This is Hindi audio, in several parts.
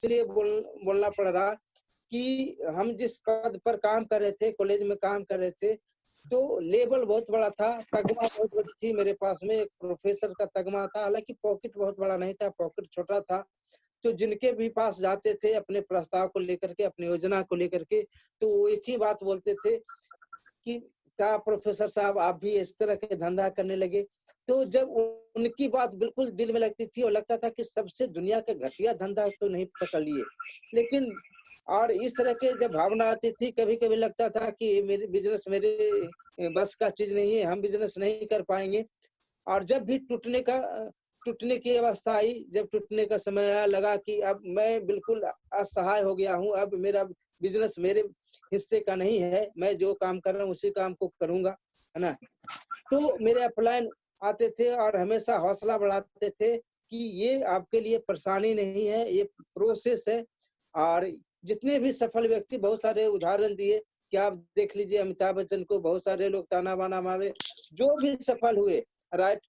इसलिए बोलना पड़ रहा कि हम जिस पद पर काम कर रहे थे, कॉलेज में काम कर रहे थे, तो लेवल बहुत बड़ा था, तगमा बहुत बड़ी थी मेरे पास में, एक प्रोफ़ेसर का तगमा था, हालाँकि पॉकेट बहुत बड़ा नहीं था, पॉकेट छोटा था। तो जिनके भी पास जाते थे अपने प्रस्ताव को लेकर के, अपनी योजना को लेकर के, तो वो एक ही बात बोलते थे कि क्या प्रोफ़ेसर साहब आप भी इस तरह के धंधा करने लगे? तो जब उनकी बात बिल्कुल दिल में लगती थी और लगता था कि सबसे दुनिया का घटिया धंधा तो नहीं पकड़ लिए। लेकिन और इस तरह के जब भावना आती थी, कभी-कभी लगता था कि मेरे बिज़नेस मेरे बस का चीज़ नहीं है, हम बिज़नेस नहीं कर पाएँगे। और जब भी टूटने की अवस्था आई, जब टूटने का समय आया, लगा कि अब मैं बिल्कुल असहाय हो गया हूँ, अब मेरा बिज़नेस मेरे हिस्से का नहीं है, मैं जो काम कर रहा हूँ उसी काम को करूँगा, है ना? तो मेरे अपलाइन आते थे और हमेशा हौसला बढ़ाते थे कि ये आपके लिए परेशानी नहीं है, ये प्रोसेस है। और जितने भी सफल व्यक्ति बहुत सारे उदाहरण दिए कि आप देख लीजिए अमिताभ बच्चन को बहुत सारे लोग ताना-बाना मारे, जो भी सफल हुए, राइट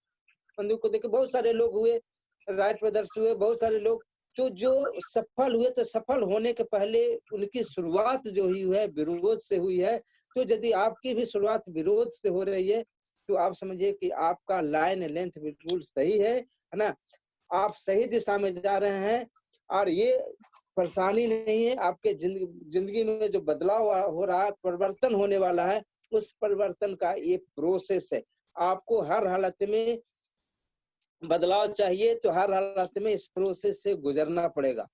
बंधु को देखे बहुत सारे लोग हुए, राइट ब्रदर्स हुए, बहुत सारे लोग तो जो सफल हुए तो सफल होने के पहले उनकी शुरुआत जो हुई है विरोध से हुई है। तो यदि आपकी भी शुरुआत विरोध से हो रही है, तो आप समझिए कि आपका लाइन लेंथ बिल्कुल सही है ना? आप सही दिशा में जा रहे हैं और ये परेशानी नहीं है, आपके ज़िंदगी में जो बदलाव हो रहा है, परिवर्तन होने वाला है, उस परिवर्तन का ये प्रोसेस है। आपको हर हालत में बदलाव चाहिए तो हर हालत में इस प्रोसेस से गुजरना पड़ेगा।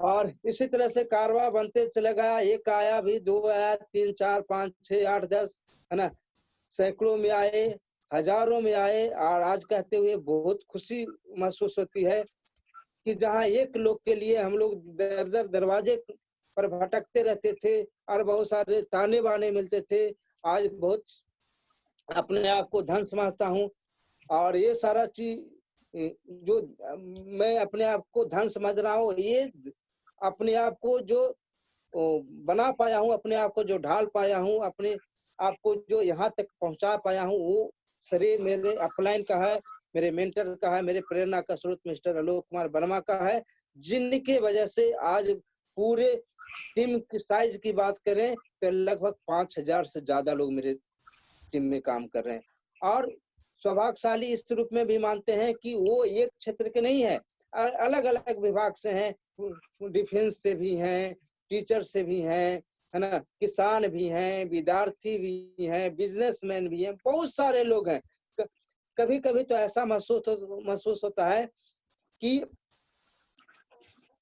और इसी तरह से कारवां बनते चला गया, 1 आया भी, 2 आया, 3, 4, 5, 6, 8, 10 है ना? सैकड़ों में आए, हज़ारों में आए और आज कहते हुए बहुत खुशी महसूस होती है कि जहाँ एक लोग के लिए हम लोग दर-दर दरवाजे पर भटकते रहते थे और बहुत सारे ताने-बाने मिलते थे। आज बहुत अपने आप को धन समझता हूँ और ये सारा चीज़ जो मैं अपने आप को धन समझ रहा हूँ, ये अपने आप को जो बना पाया हूँ, अपने आप को जो ढाल पाया हूँ, अपने आप को जो यहाँ तक पहुँचा पाया हूँ, वो श्रेय मेरे अपलाइन का है, मेरे मेंटर का है, मेरे प्रेरणा का स्रोत मिस्टर आलोक कुमार वर्मा का है, जिनकी वजह से आज पूरे टीम की साइज़ की बात करें, तो लगभग 5,000 से ज़्यादा लोग मेरे टीम में काम कर रहे हैं और सौभाग्यशाली इस रूप में भी मानते हैं कि वो एक क्षेत्र के नहीं है, अलग-अलग विभाग से हैं, डिफेंस से भी हैं, टीचर से भी हैं, है ना? किसान भी हैं, विद्यार्थी भी हैं, बिज़नेसमैन भी हैं, बहुत सारे लोग हैं। क कभी-कभी तो ऐसा महसूस होता है कि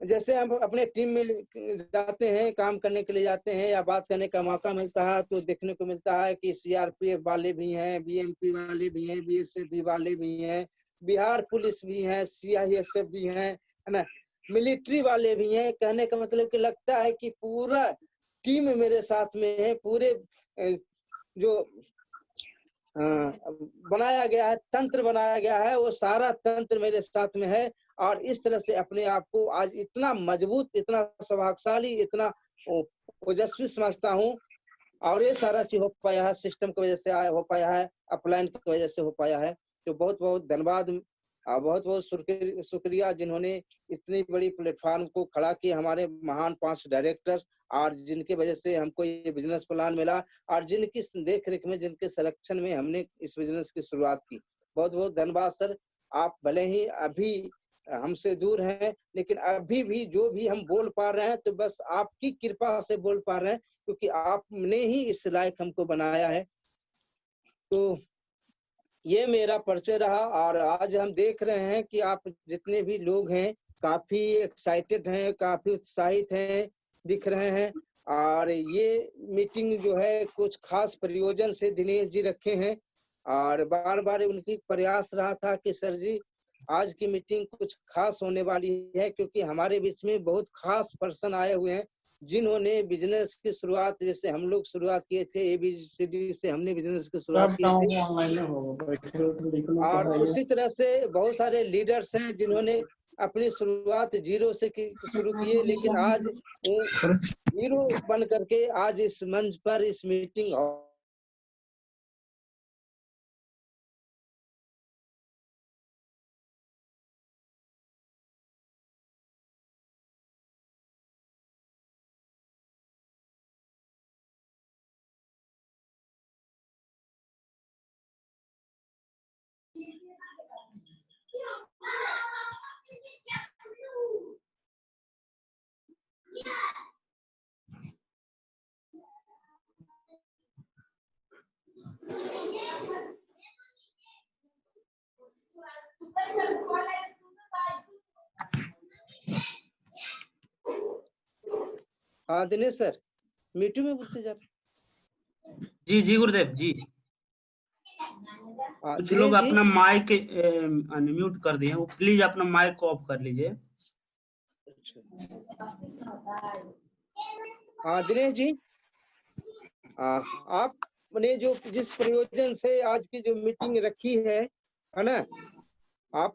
जैसे हम अपने टीम में जाते हैं, काम करने के लिए जाते हैं या बात करने का मौका मिलता है, तो देखने को मिलता है कि सीआरपीएफ वाले भी हैं, बीएमपी वाले भी हैं, बीएसएफ भी वाले भी हैं, बिहार पुलिस भी हैं, सीआईएसएफ भी हैं, है ना? मिलिट्री वाले भी हैं। कहने का मतलब कि लगता है कि पूरा टीम मेरे साथ में है, पूरे जो बनाया गया है, तंत्र बनाया गया है, वो सारा तंत्र मेरे साथ में है और इस तरह से अपने आप को आज इतना मजबूत, इतना प्रभावशाली, इतना ओ ओजस्वी समझता हूँ और ये सारा चीज़ हो पाया है, सिस्टम की वजह से हो पाया है, अपलाइन की वजह से हो पाया है। तो बहुत-बहुत धन्यवाद बहुत-बहुत शुक्रिया जिन्होंने इतनी बड़ी प्लेटफ़ॉर्म को खड़ा किया, हमारे महान 5 डायरेक्टर्स और जिनकी वजह से हमको ये बिज़नेस प्लान मिला और जिनकी देख-रेख में, जिनके संरक्षण में हमने इस बिज़नेस की शुरुआत की। बहुत-बहुत धन्यवाद सर। आप भले ही अभी हमसे दूर हैं, लेकिन अभी भी जो भी हम बोल पा रहे हैं, तो बस आपकी कृपा से बोल पा रहे हैं, क्योंकि आपने ही इस लायक हमको बनाया है। तो ये मेरा परिचय रहा और आज हम देख रहे हैं कि आप जितने भी लोग हैं, काफ़ी एक्साइटेड हैं, काफ़ी उत्साहित हैं, दिख रहे हैं और ये मीटिंग जो है कुछ ख़ास प्रयोजन से दिनेश जी रखे हैं और बार-बार उनकी प्रयास रहा था कि सर जी, आज की मीटिंग कुछ ख़ास होने वाली है क्योंकि हमारे बीच में बहुत ख़ास पर्सन आए हुए हैं, जिन्होंने बिज़नेस की शुरुआत जैसे हम लोग शुरुआत किए थे, एबीसीडी से हमने बिज़नेस की शुरुआत सब की काम थी। ऑनलाइन होगा, बैठे हो तो लिखना तो और है ही। उसी तरह से बहुत सारे लीडर्स हैं जिन्होंने अपनी शुरुआत ज़ीरो से की शुरू किए लेकिन आज वो हीरो बन करके आज इस मंच पर इस मीटिंग हाँ दिनेश सर, मीटिंग में पूछते जा। जी जी गुरुदेव जी। कुछ लोग दिनेश जी, अपना माइक अनम्यूट कर दिए हैं, वो प्लीज अपना माइक को ऑफ कर लीजिए। हाँ दिनेश जी, आपने जो जिस प्रयोजन से आज की जो मीटिंग रखी है ना, आप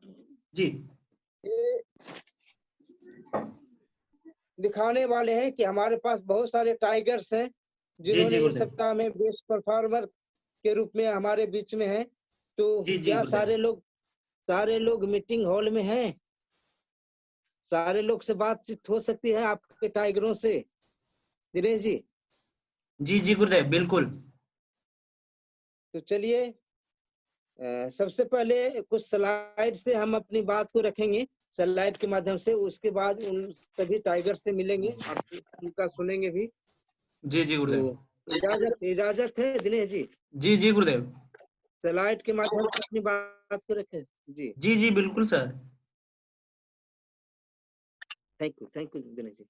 जी ये दिखाने वाले हैं कि हमारे पास बहुत सारे टाइगर्स हैं जी जिन्होंने जी इस गुरुदेव। सप्ताह में बेस्ट परफॉर्मर के रूप में हमारे बीच में हैं। तो जी जी क्या गुरुदेव। सारे लोग मीटिंग हॉल में हैं? सारे लोग से बातचीत हो सकती है आपके टाइगरों से दिनेश जी? जी जी गुरुदेव बिल्कुल। तो चलिए, सबसे पहले कुछ स्लाइड से हम अपनी बात को रखेंगे, स्लाइड के माध्यम से। उसके बाद उन सभी टाइगर से मिलेंगे और उनका सुनेंगे भी। जी जी तो गुरुदेव। इजाजत है दिनेश जी, जी जी गुरुदेव। स्लाइड के माध्यम से अपनी बात को रखें जी। जी जी बिल्कुल sir. Thank you Dinesh ji.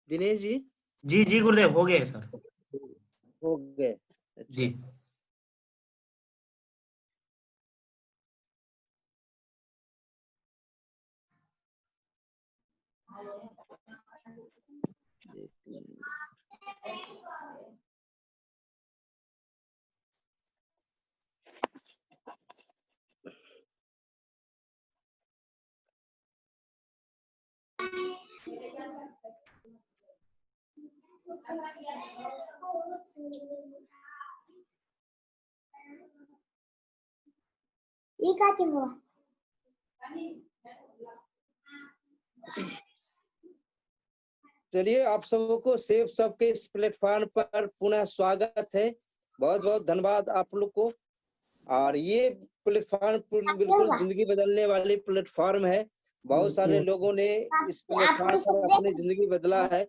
Dinesh ji, जी जी गुरुदेव हो गए सर। हो गए? जी अच्छा, ये का हुआ? चलिए, आप सबको सेफ सबके इस प्लेटफॉर्म पर पुनः स्वागत है। बहुत बहुत धन्यवाद आप लोग को। और ये प्लेटफॉर्म बिल्कुल जिंदगी बदलने वाली प्लेटफॉर्म है। बहुत सारे लोगों ने इस प्लेटफॉर्म पर अपनी जिंदगी बदला है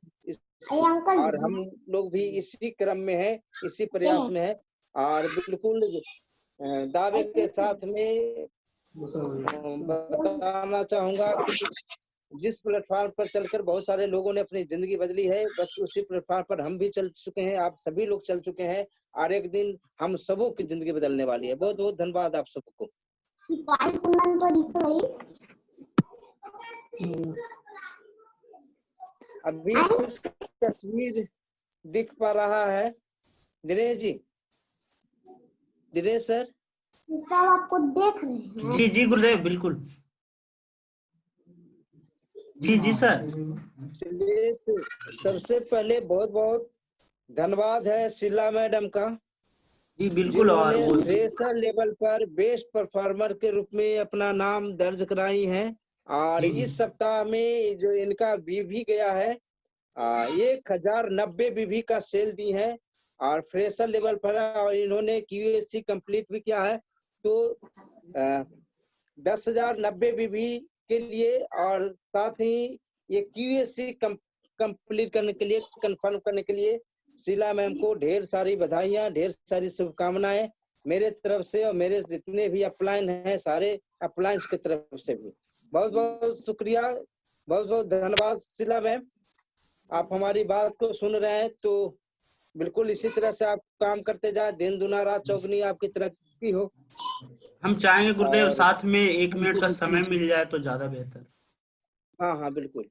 और हम लोग भी इसी क्रम में है, इसी प्रयास में है। और बिल्कुल दावे के साथ में बताना चाहूंगा, जिस प्लेटफॉर्म पर चलकर बहुत सारे लोगों ने अपनी जिंदगी बदली है, बस उसी प्लेटफॉर्म पर हम भी चल चुके हैं, आप सभी लोग चल चुके हैं और एक दिन हम सबों की जिंदगी बदलने वाली है। बहुत बहुत धन्यवाद आप सबको। अभी कुछ तस्वीर दिख पा रहा है दिनेश जी? दिनेश सर, सब आपको देख रहे हैं। जी जी गुरुदेव बिल्कुल। जी जी सर। चलिए, सबसे पहले बहुत बहुत धन्यवाद है शीला मैडम का, जी बिल्कुल। और जिन्होंने फ्रेशर लेवल पर बेस्ट परफॉर्मर के रूप में अपना नाम दर्ज कराई है। और जी जी इस सप्ताह में जो इनका बीवी गया है, 1090 बीवी का सेल दी है और फ्रेशर लेवल पर, और इन्होंने QAC कंप्लीट भी किया है। तो 10,090 बीवी के लिए और साथ ही ये QAC कंप्लीट करने के लिए, कंफर्म करने के लिए शीला मैम को ढेर सारी बधाइयां, ढेर सारी शुभकामनाएं मेरे तरफ से और मेरे जितने भी अपलाइन हैं सारे अपलाइंस की तरफ से भी। बहुत बहुत शुक्रिया, बहुत बहुत धन्यवाद शीला मैम। आप हमारी बात को सुन रहे हैं तो बिल्कुल इसी तरह से आप काम करते जाए, दिन दुना रात चौगनी आपकी तरक्की हो। हम चाहेंगे गुरुदेव और साथ में 1 मिनट का समय मिल जाए तो ज्यादा बेहतर। हाँ हाँ बिल्कुल।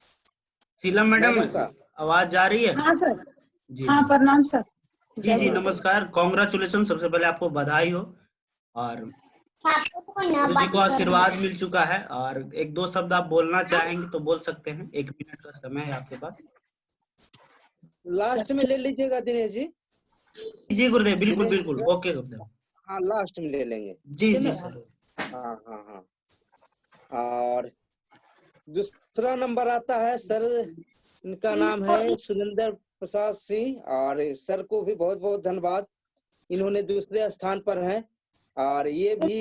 शीला मैडम का आवाज जा रही है? हाँ सर। जी हाँ जी प्रणाम सर। जी जी नमस्कार, कांग्रेचुलेशन। सबसे पहले आपको बधाई हो। और गुरु जी को आशीर्वाद मिल चुका है और 1-2 शब्द आप बोलना चाहेंगे तो बोल सकते हैं। 1 मिनट का समय है आपके पास। लास्ट में ले लीजिएगा दिनेश जी। जी गुरुदेव बिल्कुल दिनेश बिल्कुल। सर, ओके गुरुदेव। हाँ लास्ट में ले लेंगे, जी ठीक है जी ना? सर। हाँ हाँ हाँ। और दूसरा नंबर आता है सर, इनका नाम है सुरेंद्र प्रसाद सिंह, और सर को भी बहुत बहुत धन्यवाद, इन्होंने दूसरे स्थान पर हैं। और ये भी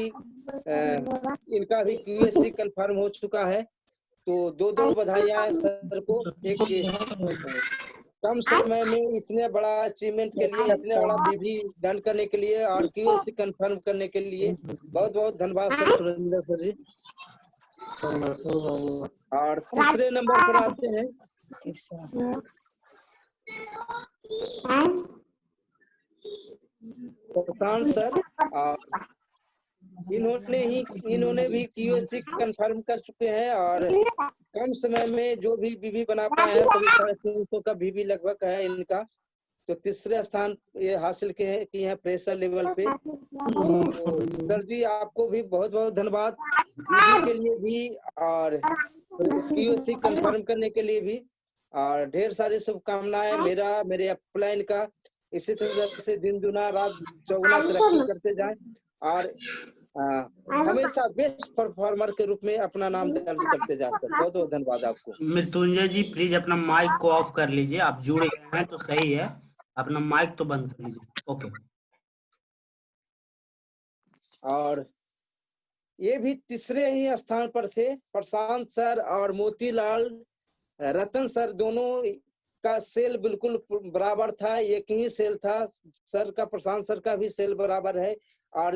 इनका भी QAC कंफर्म हो चुका है। तो दो दो बधाइयां सर को। एक कम समय में इतने बड़ा अचीवमेंट के लिए, इतने बड़ा विधि डन करने के लिए और क्यूएससी कंफर्म करने के लिए बहुत बहुत धन्यवाद सर, सुरेंद्र सर जी। और तीसरे नंबर पर आते हैं प्रशांत सर। और इन्होंने भी क्यूएससी कंफर्म कर चुके हैं और कम समय में जो भी बीबी बना पाए हैं, करीब 350 का बीबी लगभग है इनका। तो तीसरे स्थान ये हासिल किए हैं प्रेशर लेवल पे। तो सर जी आपको भी बहुत बहुत धन्यवाद बीबी के लिए भी और क्यूएससी कंफर्म करने के लिए भी, और ढेर सारी शुभकामनाएं मेरे अपलाइन का इसी तरह से दिन दुना रात चौगुना तरक्की करते जाएं और हमेशा बेस्ट परफॉर्मर के रूप में अपना नाम दर्ज करते जा सर। बहुत बहुत धन्यवाद आपको। मृत्युंजय जी प्लीज अपना माइक को ऑफ कर लीजिए, आप जुड़े हैं तो सही है, अपना माइक तो बंद कर लीजिए। ओके। और ये भी तीसरे ही स्थान पर थे प्रशांत सर और मोतीलाल रतन सर, दोनों का सेल बिल्कुल बराबर था, एक ही सेल था सर का। प्रशांत सर का भी सेल बराबर है और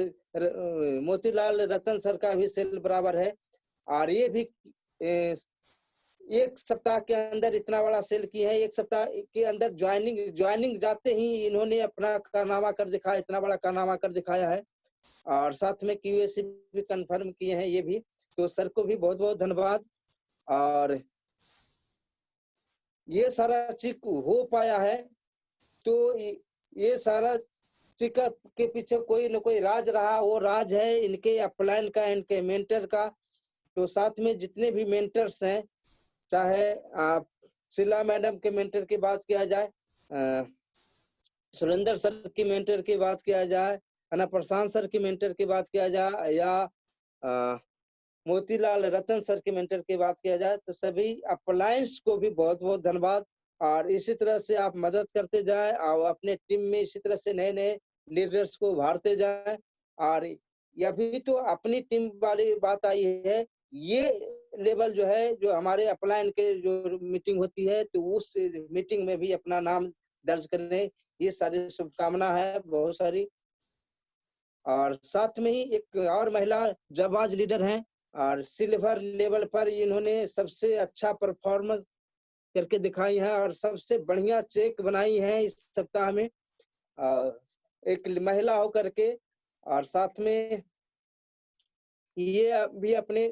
मोतीलाल रतन सर का भी सेल बराबर है। और ये भी एक सप्ताह के अंदर इतना बड़ा सेल की है। एक सप्ताह के अंदर ज्वाइनिंग जाते ही इन्होंने अपना कारनामा कर दिखाया, इतना बड़ा कारनामा कर दिखाया है। और साथ में क्यूएससी भी कंफर्म किए हैं ये भी। तो सर को भी बहुत बहुत धन्यवाद। और ये सारा चीज हो पाया है तो ये सारा चीज के पीछे कोई न कोई राज रहा, वो राज है इनके अपलाइन का, इनके मेंटर का। तो साथ में जितने भी मेंटर्स हैं, चाहे आप शीला मैडम के मेंटर की बात किया जाए, सुरेंद्र सर की मेंटर की बात किया जाए, है ना, प्रशांत सर की मेंटर की बात किया जाए, या मोतीलाल रतन सर के मेंटर की बात किया जाए, तो सभी अपलायंस को भी बहुत बहुत धन्यवाद। और इसी तरह से आप मदद करते जाए और अपने टीम में इसी तरह से नए नए लीडर्स को उभारते जाए। और यह भी तो अपनी टीम वाली बात आई है, ये लेवल जो है, जो हमारे अपलायन के जो मीटिंग होती है, तो उस मीटिंग में भी अपना नाम दर्ज करने, ये सारी शुभकामना है बहुत सारी। और साथ में ही एक और महिला जाबाज लीडर हैं और सिल्वर लेवल पर इन्होंने सबसे अच्छा परफॉर्मेंस करके दिखाई है और सबसे बढ़िया चेक बनाई है इस सप्ताह में, एक महिला होकर के। और साथ में ये भी अपने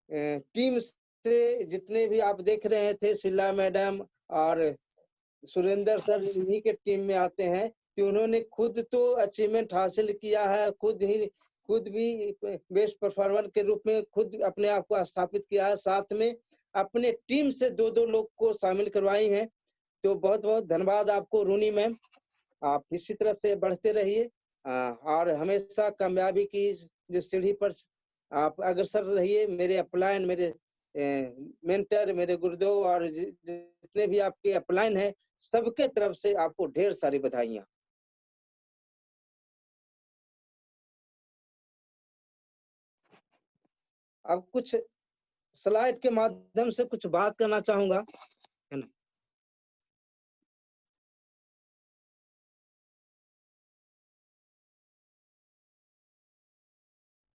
टीम से जितने भी आप देख रहे थे, शीला मैडम और सुरेंद्र सर इन्हीं के टीम में आते हैं, कि उन्होंने खुद तो अचीवमेंट हासिल किया है, खुद भी बेस्ट परफॉर्मर के रूप में खुद अपने आप को स्थापित किया है, साथ में अपने टीम से दो दो लोग को शामिल करवाई हैं। तो बहुत बहुत धन्यवाद आपको रूनी मैम, आप इसी तरह से बढ़ते रहिए और हमेशा कामयाबी की जो सीढ़ी पर आप अग्रसर रहिए। मेरे अपलायन, मेरे मेंटर, मेरे गुरुदेव और जितने भी आपके अपलायन है, सबके तरफ से आपको ढेर सारी बधाइयां। अब कुछ स्लाइड के माध्यम से कुछ बात करना चाहूंगा, है ना।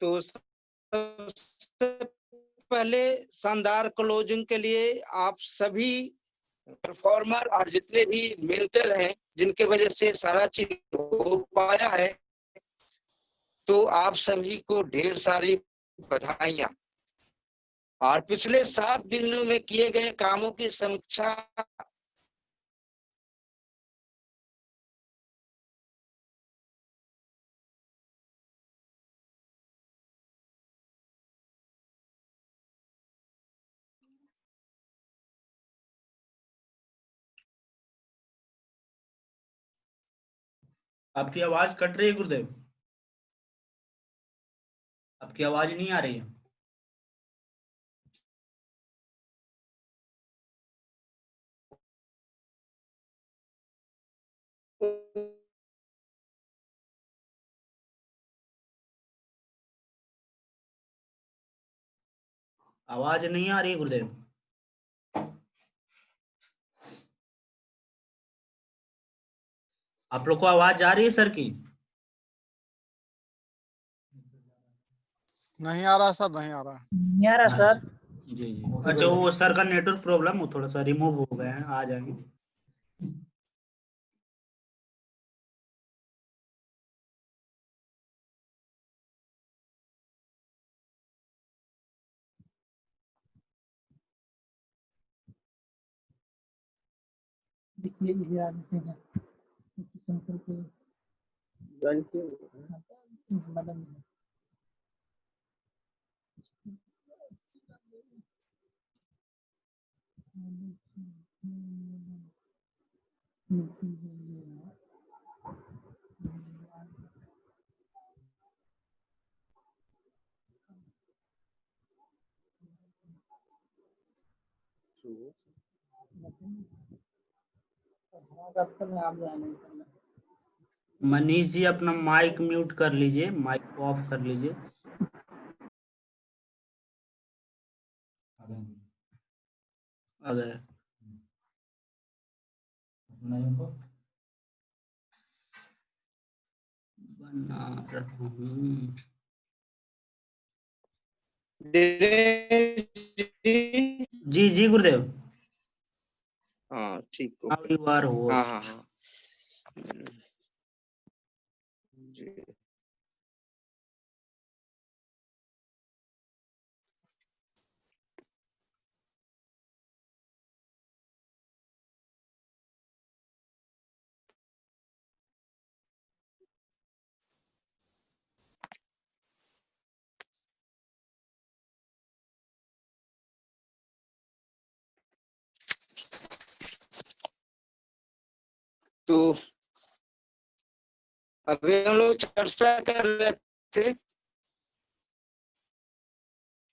तो सबसे पहले शानदार क्लोजिंग के लिए आप सभी परफॉर्मर और जितने भी मेंटर हैं, जिनके वजह से सारा चीज हो पाया है, तो आप सभी को ढेर सारी बधाइयां। और पिछले 7 दिनों में किए गए कामों की समीक्षा आपकी आवाज कट रही है गुरुदेव, आपकी आवाज नहीं आ रही है। आवाज नहीं आ रही गुरुदेव। आप लोग को आवाज आ रही है सर की? नहीं आ रहा सर, नहीं आ रहा। नहीं आ रहा सर। जी जी, अच्छा वो सर का नेटवर्क प्रॉब्लम, वो थोड़ा सा रिमूव हो गए हैं, आ जाएंगे। देखिए ये आदमी है किस्म के मैडम मनीष जी अपना माइक म्यूट कर लीजिए, माइक को ऑफ कर लीजिए। अगर बना रहा हूँ। दिनेश जी, जी गुरुदेव। हाँ ठीक, Now okay. you are host. हाँ हाँ हाँ जी। तो अभी हम लोग चर्चा कर रहे थे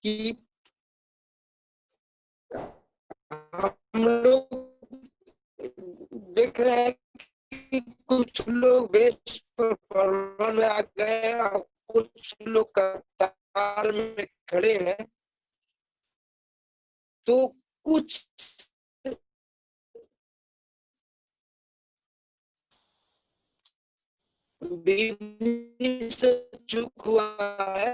कि हम लोग देख रहे हैं कि कुछ लोग बेस्ट परफॉर्मर में आ गए और कुछ लोग कतार में खड़े हैं। तो कुछ बीवी से चूक हुआ है,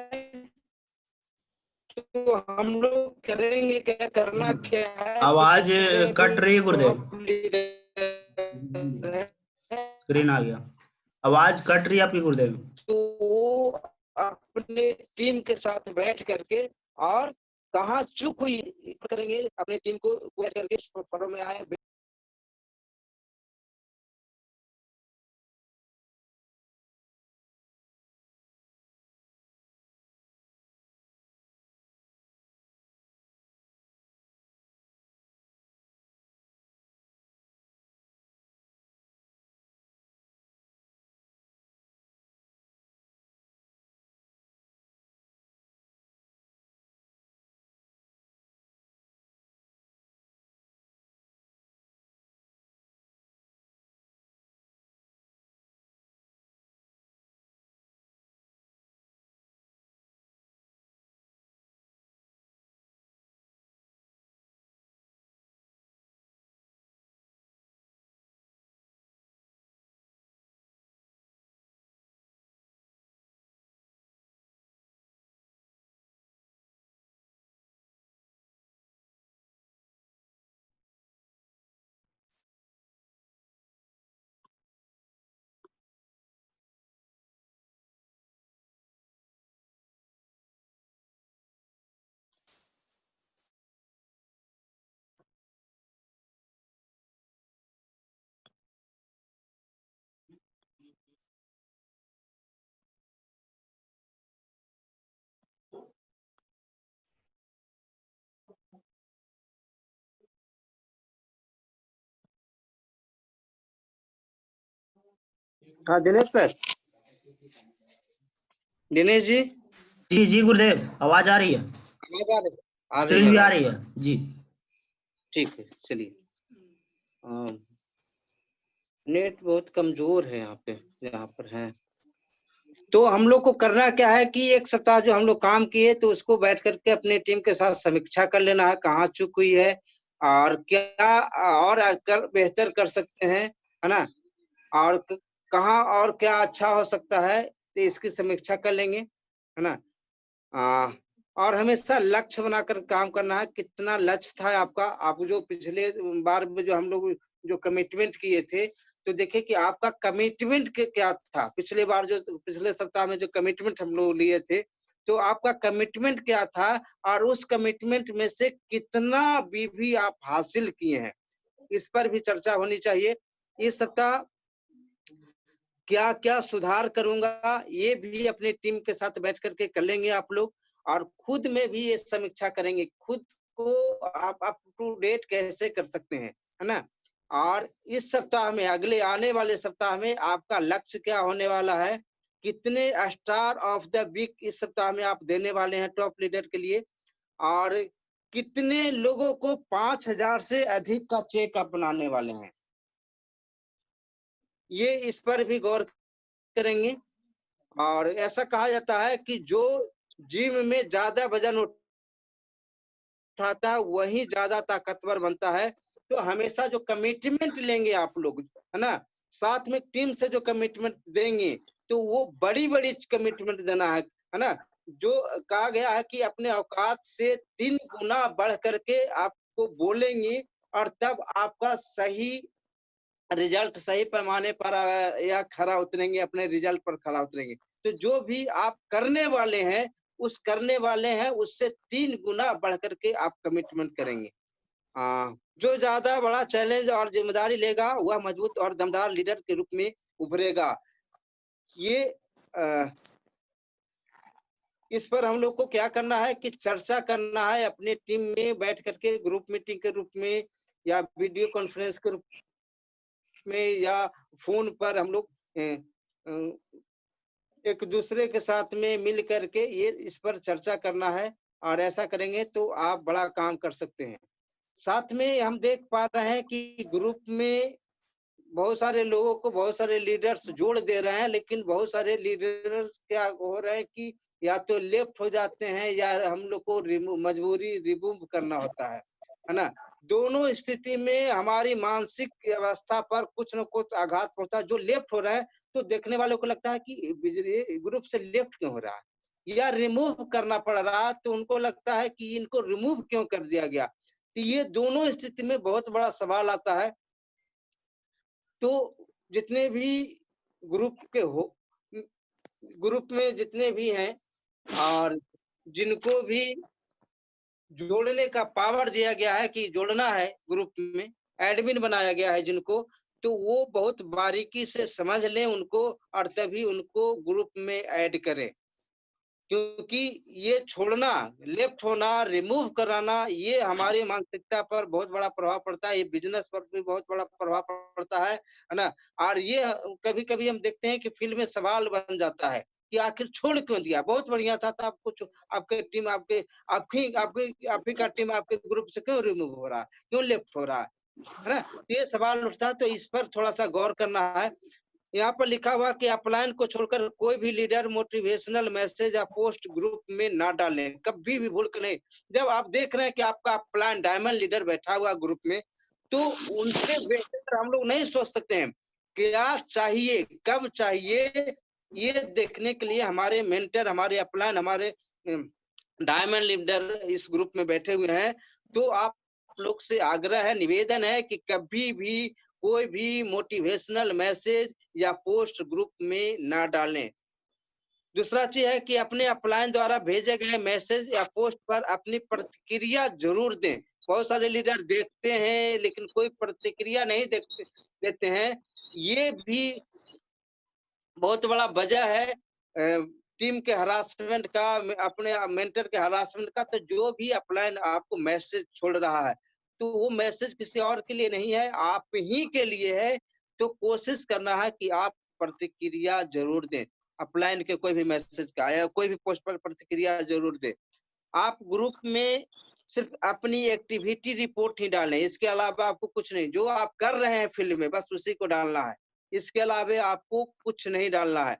तो हम लोग करेंगे क्या, करना क्या है। आवाज जितने कट रही है गुरुदेव, भी स्क्रीन आ गया, आवाज कट रही है आपकी गुरुदेव। तो वो अपने टीम के साथ बैठ करके और कहाँ चूक हुई करेंगे, अपने टीम को बैठ करके फॉर्म में आए। हाँ दिनेश सर, दिनेश जी, जी जी गुरुदेव, आवाज आ रही है, आवाज आ रही, स्क्रीन भी आ आवाज रही है जी। ठीक है, चलिए। नेट बहुत कमजोर है यहाँ पे, यहाँ पर है। तो हम लोग को करना क्या है कि एक सप्ताह जो हम लोग काम किए तो उसको बैठ करके अपने टीम के साथ समीक्षा कर लेना है, कहाँ चूक हुई है और क्या और कर बेहतर कर सकते हैं, है ना। और कहाँ और क्या अच्छा हो सकता है, तो इसकी समीक्षा कर लेंगे, है ना। और हमेशा लक्ष्य बनाकर काम करना है। कितना लक्ष्य था आपका, आप जो पिछले बार में जो हम लोग जो कमिटमेंट किए थे, तो देखिए कि आपका कमिटमेंट क्या था। पिछले बार जो पिछले सप्ताह में जो कमिटमेंट हम लोग लिए थे, तो आपका कमिटमेंट क्या था और उस कमिटमेंट में से कितना भी आप हासिल किए हैं, इस पर भी चर्चा होनी चाहिए। इस सप्ताह क्या क्या सुधार करूंगा, ये भी अपनी टीम के साथ बैठ करके कर लेंगे आप लोग, और खुद में भी ये समीक्षा करेंगे, खुद को आप अप टू डेट कैसे कर सकते हैं, है ना। और इस सप्ताह में, अगले आने वाले सप्ताह में आपका लक्ष्य क्या होने वाला है, कितने स्टार ऑफ द वीक इस सप्ताह में आप देने वाले हैं टॉप लीडर के लिए, और कितने लोगों को 5,000 से अधिक का चेक आप बनाने वाले हैं, ये इस पर भी गौर करेंगे। और ऐसा कहा जाता है कि जो जिम में ज्यादा वजन उठाता है वही ज्यादा ताकतवर बनता है। तो हमेशा जो कमिटमेंट लेंगे आप लोग, है ना, साथ में टीम से जो कमिटमेंट देंगे, तो वो बड़ी बड़ी कमिटमेंट देना है ना। जो कहा गया है कि अपने औकात से 3 गुना बढ़ करके आपको बोलेंगे, और तब आपका सही रिजल्ट, सही पैमाने पर या खरा उतरेंगे, अपने रिजल्ट पर खरा उतरेंगे। तो जो भी आप करने वाले हैं, उस करने वाले हैं उससे 3 गुना बढ़ करके आप कमिटमेंट करेंगे। जो ज्यादा बड़ा चैलेंज और जिम्मेदारी लेगा वह मजबूत और दमदार लीडर के रूप में उभरेगा। ये इस पर हम लोग को क्या करना है कि चर्चा करना है अपने टीम में बैठ करके, ग्रुप मीटिंग के रूप में या वीडियो कॉन्फ्रेंस के रूप में या फोन पर हम लोग एक दूसरे के साथ में मिल करके ये इस पर चर्चा करना है, और ऐसा करेंगे तो आप बड़ा काम कर सकते हैं। साथ में हम देख पा रहे हैं कि ग्रुप में बहुत सारे लोगों को बहुत सारे लीडर्स जोड़ दे रहे हैं, लेकिन बहुत सारे लीडर्स क्या हो रहे हैं कि या तो लेफ्ट हो जाते हैं या हम लोग को मजबूरी रिमूव करना होता है ना। दोनों स्थिति में हमारी मानसिक अवस्था पर कुछ न कुछ आघात पहुंचता है। जो लेफ्ट हो रहा है तो देखने वालों को लगता है कि ग्रुप से लेफ्ट क्यों हो रहा है या रिमूव करना पड़ रहा है, तो उनको लगता है कि इनको रिमूव क्यों कर दिया गया। तो ये दोनों स्थिति में बहुत बड़ा सवाल आता है। तो जितने भी ग्रुप के हो, ग्रुप में जितने भी हैं और जिनको भी जोड़ने का पावर दिया गया है कि जोड़ना है ग्रुप में, एडमिन बनाया गया है जिनको, तो वो बहुत बारीकी से समझ लें उनको, और तभी उनको ग्रुप में ऐड करें। क्योंकि ये छोड़ना, लेफ्ट होना, रिमूव कराना, ये हमारी मानसिकता पर बहुत बड़ा प्रभाव पड़ता है, ये बिजनेस पर भी बहुत बड़ा प्रभाव पड़ता है ना। और ये कभी कभी हम देखते हैं कि फील्ड में सवाल बन जाता है कि आखिर छोड़ क्यों दिया, बहुत बढ़िया था, तो आपको आपके टीम आपकी का टीम आपके ग्रुप से क्यों रिमूव हो रहा है, क्यों लेफ्ट हो रहा है ना। ये सवाल उठता है, तो इस पर थोड़ा सा गौर करना है। यहाँ पर लिखा हुआ कि अपलाइन को छोड़कर कोई भी लीडर मोटिवेशनल मैसेज या पोस्ट ग्रुप में ना डालें, कभी भी भूल कर नहीं। जब आप देख रहे हैं कि आपका अपलाइन डायमंड लीडर बैठा हुआ ग्रुप में, तो उनसे बेहतर हम लोग नहीं सोच सकते हैं। क्या चाहिए, कब चाहिए, ये देखने के लिए हमारे मेंटर, हमारे अपलाइन, हमारे डायमंड लीडर इस ग्रुप में बैठे हुए हैं। तो आप लोग से आग्रह है, निवेदन है कि कभी भी कोई भी मोटिवेशनल मैसेज या पोस्ट ग्रुप में ना डालें। दूसरा चीज है कि अपने अपलाइन द्वारा भेजे गए मैसेज या पोस्ट पर अपनी प्रतिक्रिया जरूर दें। बहुत सारे लीडर देखते हैं लेकिन कोई प्रतिक्रिया नहीं देते हैं। ये भी बहुत बड़ा वजह है टीम के हरासमेंट का, अपने मेंटर के हरासमेंट का। तो जो भी अपलाइन आपको मैसेज छोड़ रहा है, तो वो मैसेज किसी और के लिए नहीं है, आप ही के लिए है। तो कोशिश करना है कि आप प्रतिक्रिया जरूर दें, अपलाइन के कोई भी मैसेज का या कोई भी पोस्ट पर प्रतिक्रिया जरूर दें। आप ग्रुप में सिर्फ अपनी एक्टिविटी रिपोर्ट ही डालें, इसके अलावा आपको कुछ नहीं। जो आप कर रहे हैं फील्ड में बस उसी को डालना है, इसके अलावा आपको कुछ नहीं डालना है।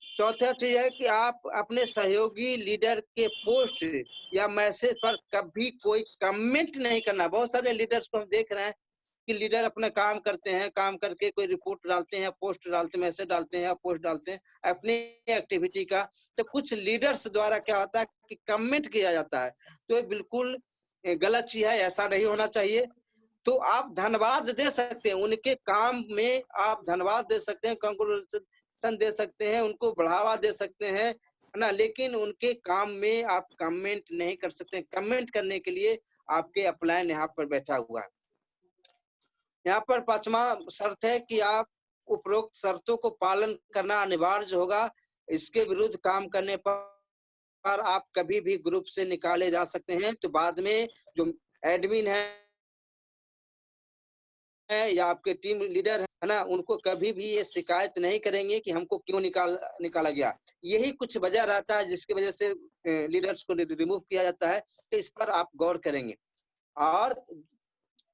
चौथा चीज है कि आप अपने सहयोगी लीडर के पोस्ट या मैसेज पर कभी कोई कमेंट नहीं करना। बहुत सारे लीडर्स को हम देख रहे हैं कि लीडर अपना काम करते हैं, काम करके कोई रिपोर्ट डालते हैं, पोस्ट डालते हैं, मैसेज डालते हैं, पोस्ट डालते हैं अपनी एक्टिविटी का। तो कुछ लीडर्स द्वारा क्या होता है कि कमेंट किया जाता है, तो ये बिल्कुल गलत चीज है, ऐसा नहीं होना चाहिए। तो आप धन्यवाद दे सकते हैं, उनके काम में आप धन्यवाद दे सकते हैं, कांग्रेचुलेशन दे सकते हैं, उनको बढ़ावा दे सकते हैं, है ना, लेकिन उनके काम में आप कमेंट नहीं कर सकते। कमेंट करने के लिए आपके अपलाइन यहाँ पर बैठा हुआ है। यहाँ पर 5वां शर्त है कि आप उपरोक्त शर्तों को पालन करना अनिवार्य होगा। इसके विरुद्ध काम करने पर आप कभी भी ग्रुप से निकाले जा सकते हैं। तो बाद में जो एडमिन है या आपके टीम लीडर है ना, उनको कभी भी ये शिकायत नहीं करेंगे कि हमको क्यों निकाला गया। यही कुछ वजह रहता है जिसकी वजह से लीडर्स को रिमूव किया जाता है। तो इस पर आप गौर करेंगे। और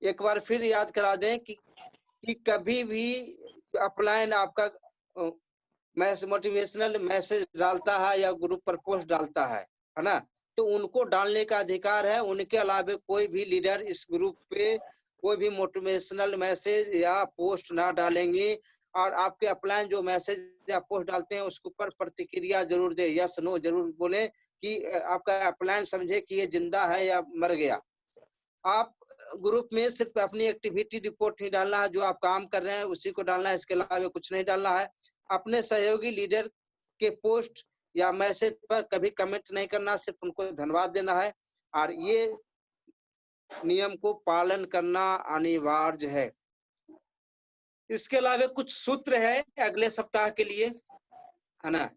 एक बार फिर याद करा दें कि कभी भी अपलाइन आपका मोटिवेशनल मैसेज डालता है या ग्रुप पर पोस्ट डालता है ना, तो उनको डालने का अधिकार है। उनके अलावा कोई भी लीडर इस ग्रुप पे कोई भी मोटिवेशनल मैसेज या पोस्ट ना डालेंगे। और आपके अपलाइन जो मैसेज या पोस्ट डालते हैं उसके ऊपर प्रतिक्रिया जरूर दे, यस नो जरूर बोले कि आपका अपलाइन समझे कि ये जिंदा है या मर गया। आप ग्रुप में सिर्फ अपनी एक्टिविटी रिपोर्ट नहीं डालना है, जो आप काम कर रहे हैं उसी को डालना है, इसके अलावा कुछ नहीं डालना है। अपने सहयोगी लीडर के पोस्ट या मैसेज पर कभी कमेंट नहीं करना, सिर्फ उनको धन्यवाद देना है। और ये नियम को पालन करना अनिवार्य है। इसके अलावा कुछ सूत्र है अगले सप्ताह के लिए, है ना।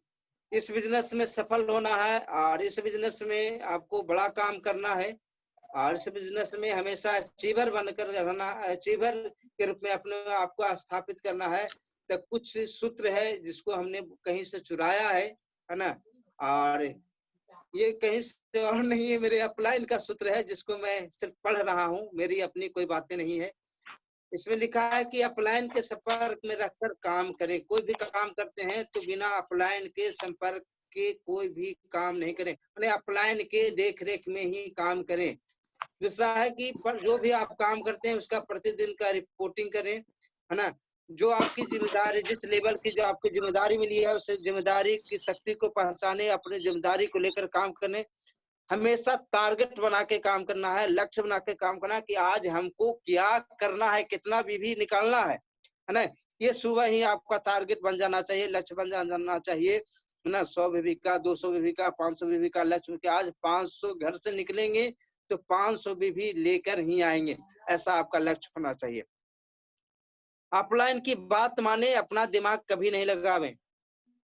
इस बिजनेस में सफल होना है और इस बिजनेस में आपको बड़ा काम करना है और इस बिजनेस में हमेशा अचीवर बनकर रहना, अचीवर के रूप में अपने आप को स्थापित करना है। तो कुछ सूत्र है जिसको हमने कहीं से चुराया है ना, और ये कहीं से और नहीं है, मेरे अपलाइन का सूत्र है जिसको मैं सिर्फ पढ़ रहा हूँ, मेरी अपनी कोई बातें नहीं है। इसमें लिखा है कि अपलाइन के संपर्क में रखकर काम करें। कोई भी काम करते हैं तो बिना अपलाइन के संपर्क के कोई भी काम नहीं करें, अपने अपलाइन के देख रेख में ही काम करें। दूसरा है कि पर जो भी आप काम करते हैं उसका प्रतिदिन का रिपोर्टिंग करें, है ना। जो आपकी जिम्मेदारी, जिस लेवल की जो आपकी जिम्मेदारी मिली है उस जिम्मेदारी की शक्ति को पहचाने, अपनी जिम्मेदारी को लेकर काम करने। हमेशा टारगेट बना के काम करना है, लक्ष्य बना के काम करना है कि आज हमको क्या करना है, कितना बीवी निकालना है ना। ये सुबह ही आपका टारगेट बन जाना चाहिए, लक्ष्य बन जाना चाहिए, है ना। 100 बीवी का, 200 बीवी का, 500 बीवी का लक्ष्य कि आज 500 घर से निकलेंगे तो 500 बीवी लेकर ही आएंगे, ऐसा आपका लक्ष्य होना चाहिए। अपलाइन की बात माने, अपना दिमाग कभी नहीं लगावे,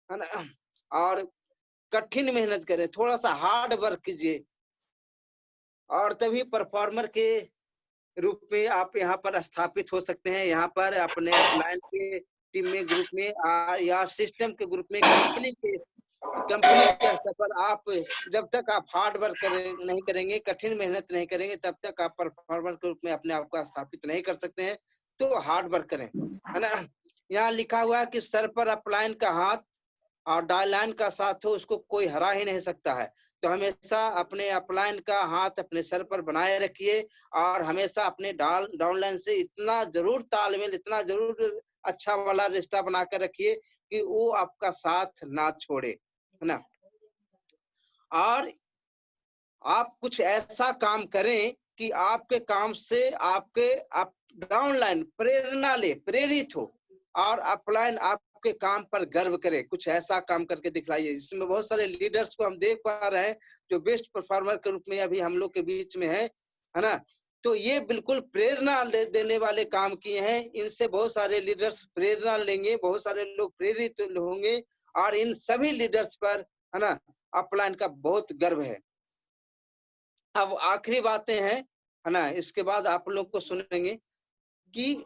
है ना। और कठिन मेहनत करें, थोड़ा सा हार्ड वर्क कीजिए और तभी परफॉर्मर के रूप में आप यहाँ पर स्थापित हो सकते हैं। यहाँ पर अपने अपलाइन के टीम में, ग्रुप में या सिस्टम के ग्रुप में, कंपनी के स्तर पर आप जब तक आप हार्ड वर्क नहीं करेंगे, कठिन मेहनत नहीं करेंगे, तब तक आप परफॉर्मर के रूप में अपने आप को स्थापित नहीं कर सकते हैं। तो हार्ड वर्क करें, है ना। यहाँ लिखा हुआ है कि सर पर अपलाइन का हाथ और डाउनलाइन का साथ हो, उसको कोई हरा ही नहीं सकता है। तो हमेशा अपने अपलाइन का हाथ अपने सर पर बनाए रखिए और हमेशा अपने डाउनलाइन से इतना जरूर तालमेल, इतना जरूर अच्छा वाला रिश्ता बनाकर रखिए कि वो आपका साथ ना छोड़े, है ना। और आप कुछ ऐसा काम करें कि आपके काम से आपके डाउनलाइन प्रेरणा ले, प्रेरित हो और अपलाइन आपके काम पर गर्व करे। कुछ ऐसा काम करके दिखलाइए। इसमें बहुत सारे लीडर्स को हम देख पा रहे हैं जो बेस्ट परफॉर्मर के रूप में अभी हम लोग के बीच में है ना। तो ये बिल्कुल प्रेरणा देने वाले काम किए हैं। इनसे बहुत सारे लीडर्स प्रेरणा लेंगे, बहुत सारे लोग प्रेरित होंगे और इन सभी लीडर्स पर, है ना, अपलाइन का बहुत गर्व है। अब आखिरी बातें हैं, है ना, इसके बाद आप लोग को सुनेंगे कि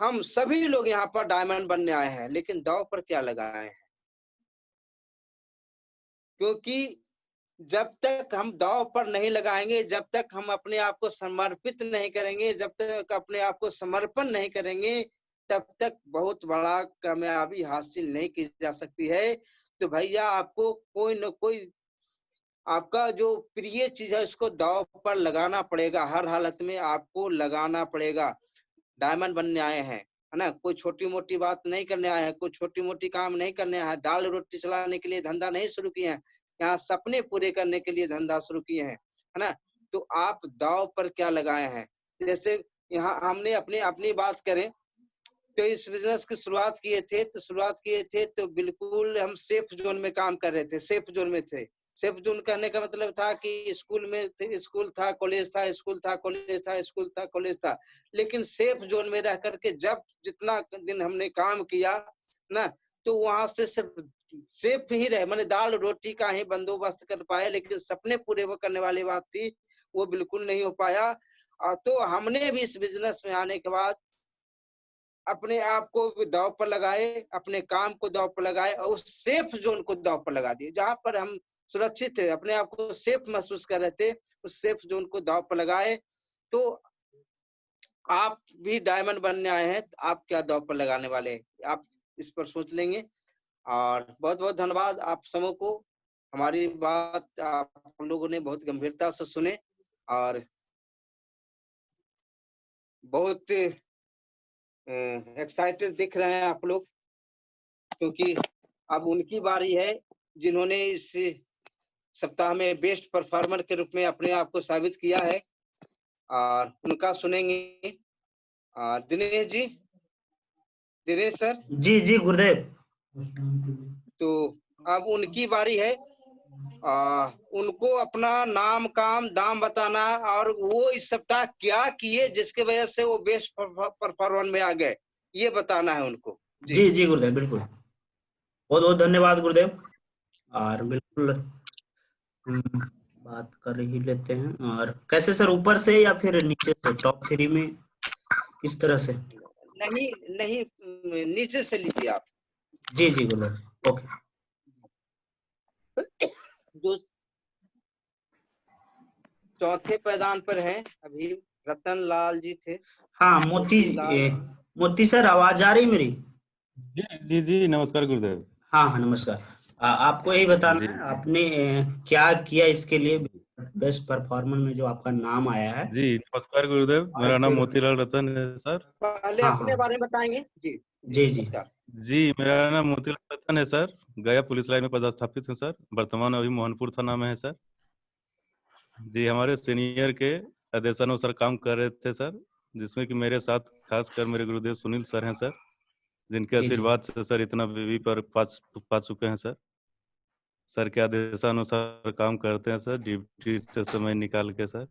हम सभी लोग यहाँ पर डायमंड बनने आए हैं, लेकिन दांव पर क्या लगाए हैं? क्योंकि जब तक हम दांव पर नहीं लगाएंगे, जब तक हम अपने आप को समर्पित नहीं करेंगे, जब तक अपने आप को समर्पण नहीं करेंगे, तब तक बहुत बड़ा कामयाबी हासिल नहीं की जा सकती है। तो भैया आपको कोई न कोई आपका जो प्रिय चीज है उसको दांव पर लगाना पड़ेगा, हर हालत में आपको लगाना पड़ेगा। डायमंड बनने आए हैं, है ना। कोई छोटी मोटी बात नहीं करने आए हैं, कोई छोटी मोटी काम नहीं करने आए हैं, दाल रोटी चलाने के लिए धंधा नहीं शुरू किए हैं, यहाँ सपने पूरे करने के लिए धंधा शुरू किए हैं, है ना। तो आप दाव पर क्या लगाए हैं? जैसे यहाँ हमने अपनी अपनी बात करें तो इस बिजनेस की शुरुआत किए थे तो बिल्कुल हम सेफ जोन में काम कर रहे थे, सेफ जोन में थे। सेफ जोन करने का मतलब था कि स्कूल में थे, स्कूल था, कॉलेज था, स्कूल था, कॉलेज था, स्कूल था, कॉलेज था, लेकिन सेफ जोन में रह करके जब जितना दिन हमने काम किया ना, तो वहां से सिर्फ सेफ ही रहे, माने दाल रोटी का ही बंदोबस्त कर पाए, लेकिन सपने पूरे वो करने वाली बात थी वो बिल्कुल नहीं हो पाया। तो हमने भी इस बिजनेस में आने के बाद अपने आप को दांव पर लगाए, अपने काम को दांव पर लगाए और उस सेफ जोन को दांव पर लगा दिए, जहां पर हम सुरक्षित थे, अपने आप को सेफ महसूस कर रहे थे, उस सेफ जोन को दांव पर लगाए। तो आप भी डायमंड बनने आए हैं, तो आप क्या दांव पर लगाने वाले हैं, आप इस पर सोच लेंगे। और बहुत बहुत धन्यवाद आप समूह को, हमारी बात आप लोगों ने बहुत गंभीरता से सुने और बहुत एक्साइटेड दिख रहे हैं आप लोग, क्योंकि अब उनकी बारी है जिन्होंने इस सप्ताह में बेस्ट परफॉर्मर के रूप में अपने आप को साबित किया है, और उनका सुनेंगे। और दिनेश सर। जी जी गुरुदेव। तो अब उनकी बारी है, उनको अपना नाम काम दाम बताना और वो इस सप्ताह क्या किए जिसके वजह से वो बेस्ट परफॉर्मर में आ गए, ये बताना है उनको। जी जी गुरुदेव, बिल्कुल। बहुत बहुत धन्यवाद गुरुदेव। और बिल्कुल बात कर ही लेते हैं। और कैसे सर, ऊपर से या फिर नीचे से, टॉप 3 में किस तरह से? नहीं नहीं, नीचे से लीजिए आप। जी जी गुरुदेव, ओके। जो चौथे पैदान पर हैं अभी रतन लाल जी थे। हाँ मोती सर, आवाज आ रही मेरी? जी जी जी, नमस्कार गुरुदेव। हाँ हाँ नमस्कार। आपको यही बताना जी है आपने क्या किया इसके लिए बेस्ट परफॉर्मर में जो आपका नाम आया है। जी, नमस्कार गुरुदेव, और मेरा नाम फिर मोतीलाल रतन है सर। पहले हाँ अपने हाँ बारे में बताएंगे। जी जी जी नमस्कार। जी, मेरा नाम मोतीलाल रतन है सर। गया पुलिस लाइन में पदस्थापित हूँ सर। वर्तमान अभी मोहनपुर थाना में है सर। जी, हमारे सीनियर के आदेशानुसार काम कर रहे थे सर, जिसमें कि मेरे साथ खासकर मेरे गुरुदेव सुनील सर हैं सर, जिनके जी जी आशीर्वाद से सर इतना बीवी पर पा चुके हैं सर। सर के आदेशानुसार काम करते हैं सर, ड्यूटी से समय निकाल के सर।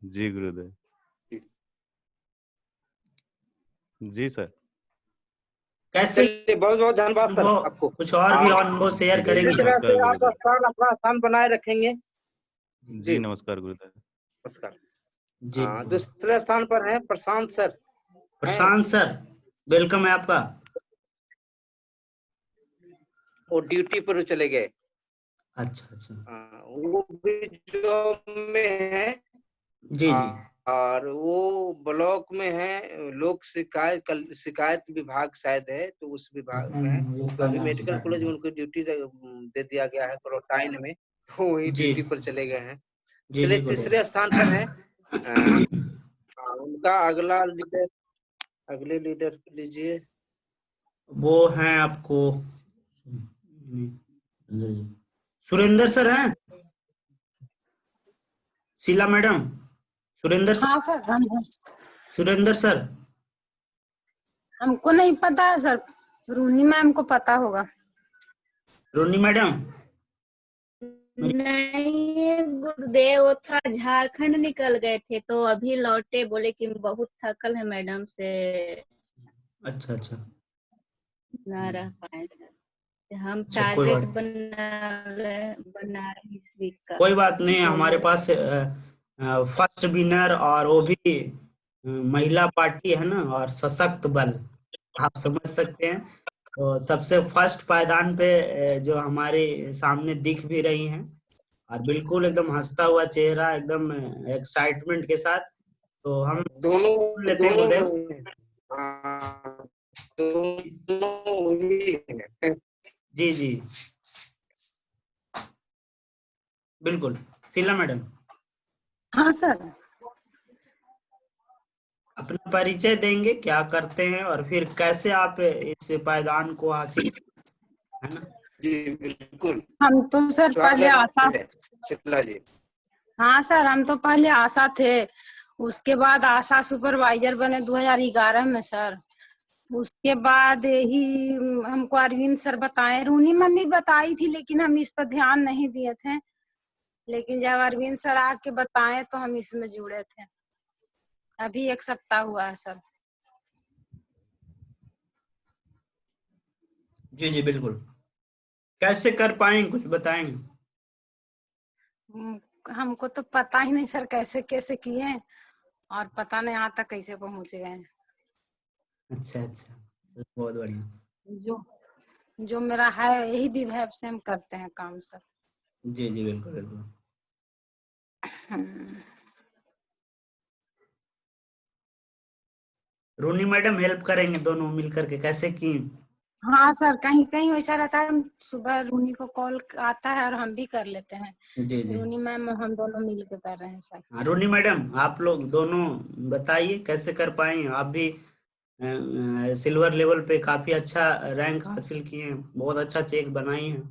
जी गुरुदेव। जी सर। कैसे चलिए बहुत बहुत धन्यवाद सर अनुभव, आपको। कुछ और भी अनुभव शेयर जी करेंगे? इसी तरह नमस्कार से आप गुरुदेव। अपना स्थान बनाए रखेंगे। जी नमस्कार गुरुदेव। नमस्कार। जी दूसरे स्थान पर हैं प्रशांत सर हैं, प्रशांत सर, वेलकम है आपका। वो ड्यूटी पर चले गए। अच्छा अच्छा। वो भी जॉब में है जी जी और वो ब्लॉक में है, लोक शिकायत विभाग शायद है, तो उस विभाग में है। तो अभी मेडिकल कॉलेज में उनको ड्यूटी दे दिया गया है क्वारंटाइन में, तो वही जी ड्यूटी पर चले गए हैं। जी चलिए जी तीसरे स्थान पर है उनका अगले लीडर लीजिए। वो हैं आपको सुरेंद्र सर हैं, शीला मैडम, सुरेंद्र सर। हाँ सर, सुरेंद्र सर, हमको नहीं पता है सर, रूनी मैम को पता होगा। रोनी मैडम। नहीं गुरुदेव, वो थोड़ा झारखंड निकल गए थे तो अभी लौटे, बोले कि बहुत थकल है मैडम से अच्छा अच्छा, ना रह पाए सर। हम अच्छा कोई टारगेट बात बना रहे इस वीक का। कोई बात नहीं। हमारे होमवर्क पास फर्स्ट विनर और वो भी महिला पार्टी है ना, और सशक्त बल, आप समझ सकते हैं। तो सबसे फर्स्ट पायदान पे जो हमारे सामने दिख भी रही हैं, और बिल्कुल एकदम हंसता हुआ चेहरा, एकदम एक्साइटमेंट के साथ। तो हम दोनों लेते हैं दोनों गुरुदेव। दोनों ही हैं। जी जी बिल्कुल, शीला मैडम। हाँ सर। अपना परिचय देंगे, क्या करते हैं और फिर कैसे आप इस पायदान को हासिल, है ना? जी बिल्कुल, हम तो सर पहले आशा, स्वागत है शुक्ला जी। हाँ सर, हम तो पहले आशा थे, उसके बाद आशा सुपरवाइजर बने 2011 में सर। उसके बाद ही हमको अरविंद सर बताए, रूनी मम्मी बताई थी, लेकिन हम इस पर ध्यान नहीं दिए थे। लेकिन जब अरविंद सर आके बताए तो हम इसमें जुड़े थे। अभी 1 सप्ताह हुआ है सर। जी जी बिल्कुल। कैसे कर पाएंगे, कुछ बताएंगे? हमको तो पता ही नहीं सर कैसे कैसे किए, और पता नहीं यहाँ तक कैसे पहुंच गए। अच्छा अच्छा, तो बहुत बढ़िया। जो जो मेरा है यही विभाग से हम करते हैं काम सर। जी जी बिल्कुल बिल्कुल। रोनी मैडम हेल्प करेंगे दोनों मिल करके, कैसे की? हाँ सर, कहीं कहीं वैसा रहता है, सुबह रूनी को कॉल आता है और हम भी कर लेते हैं। जी जी। रूनी मैम हम दोनों मिल के कर रहे हैं सर। हाँ रोनी मैडम, आप लोग दोनों बताइए कैसे कर पाए। आप भी सिल्वर लेवल पे काफी अच्छा रैंक हासिल किए हैं, बहुत अच्छा चेक बनाई हैं।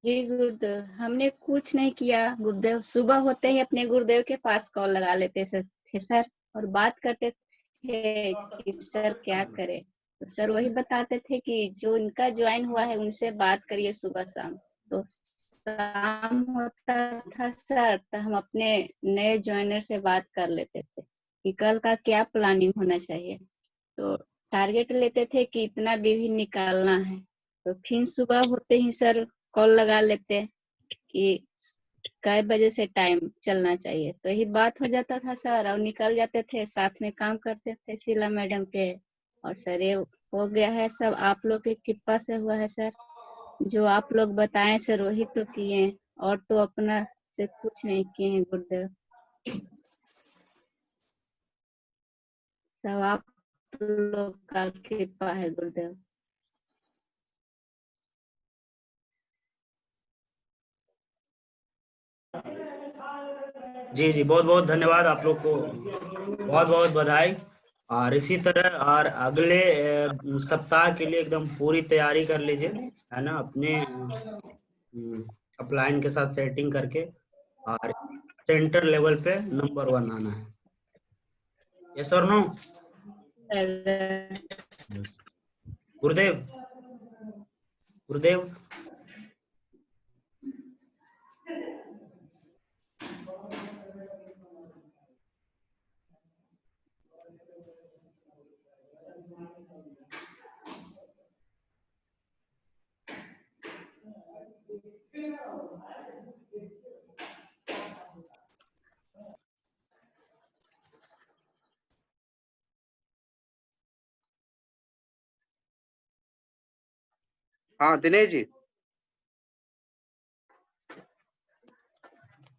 जी गुरुदेव, हमने कुछ नहीं किया गुरुदेव। सुबह होते ही अपने गुरुदेव के पास कॉल लगा लेते थे सर, और बात करते थे कि सर क्या करें। तो सर वही बताते थे कि जो इनका ज्वाइन हुआ है उनसे बात करिए सुबह शाम। तो शाम होता था सर तो हम अपने नए ज्वाइनर से बात कर लेते थे कि कल का क्या प्लानिंग होना चाहिए। तो टारगेट लेते थे कि इतना बीवी निकालना है। तो फिर सुबह होते ही सर कॉल लगा लेते कि कै बजे से टाइम चलना चाहिए। तो यही बात हो जाता था सर, और निकल जाते थे, साथ में काम करते थे शीला मैडम के। और सर ये हो गया है सब आप लोग की कृपा से हुआ है सर। जो आप लोग बताएं सर वही तो किए, और तो अपना से कुछ नहीं किए हैं गुरुदेव। सब आप लोग का कृपा है गुरुदेव। जी जी, बहुत बहुत धन्यवाद आप लोग को, बहुत बहुत बधाई। और इसी तरह और अगले सप्ताह के लिए एकदम पूरी तैयारी कर लीजिए, है ना, अपने अपलाइन के साथ सेटिंग करके, और सेंटर लेवल पे नंबर 1 आना है। यस और नो गुरुदेव? गुरुदेव हाँ दिनेश जी,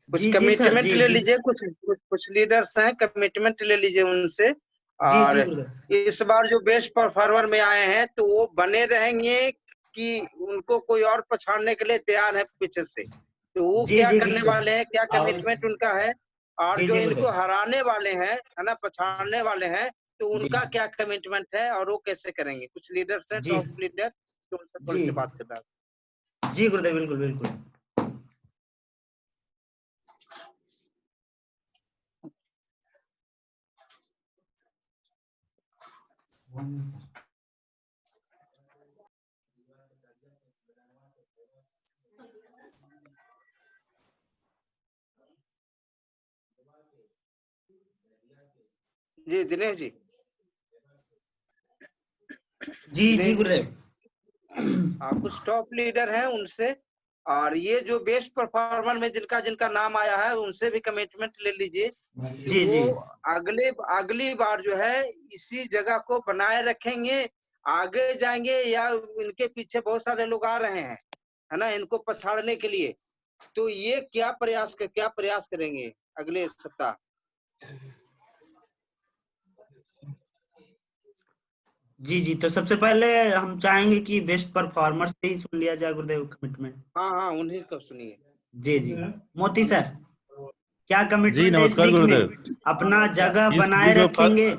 कुछ जी जी सर, कमिटमेंट जी ले जी लीजिए, कुछ लीडर्स हैं, कमिटमेंट ले लीजिए उनसे। जी और जी गुरुदेव। इस बार जो बेस्ट परफॉर्मर में आए हैं तो वो बने रहेंगे कि उनको कोई और पछाड़ने के लिए तैयार है पीछे से? तो वो जी क्या जी करने बिल्कुल। वाले हैं, क्या और कमिटमेंट उनका है, और जी जो जी इनको गुरुदेव। हराने वाले हैं, है ना, पछाड़ने वाले हैं, तो जी उनका क्या कमिटमेंट है और वो कैसे करेंगे? कुछ लीडर्स हैं, जी टॉप लीडर, तो उनसे थोड़ी जी सी बात करना है। जी गुरुदेव, बिल्कुल बिल्कुल। जी दिनेश जी, जी जी दिनेश जी, गुरुदेव। कुछ टॉप लीडर हैं उनसे, और ये जो बेस्ट परफॉर्मर में जिनका जिनका नाम आया है उनसे भी कमिटमेंट ले लीजिए कि जी वो जी अगली बार जो है इसी जगह को बनाए रखेंगे, आगे जाएंगे, या इनके पीछे बहुत सारे लोग आ रहे हैं, है ना, इनको पछाड़ने के लिए। तो ये क्या प्रयास करेंगे अगले सप्ताह? जी जी, तो सबसे पहले हम चाहेंगे कि बेस्ट परफॉर्मर से ही सुन लिया जाए गुरुदेव कमिटमेंट। हाँ हाँ, उन्हीं को सुनिए। जी जी। मोती सर, क्या जी कमिटमेंट है इस नमस्कार वीक गुरुदेव। में? अपना जगह इस बनाए वीक में रखेंगे,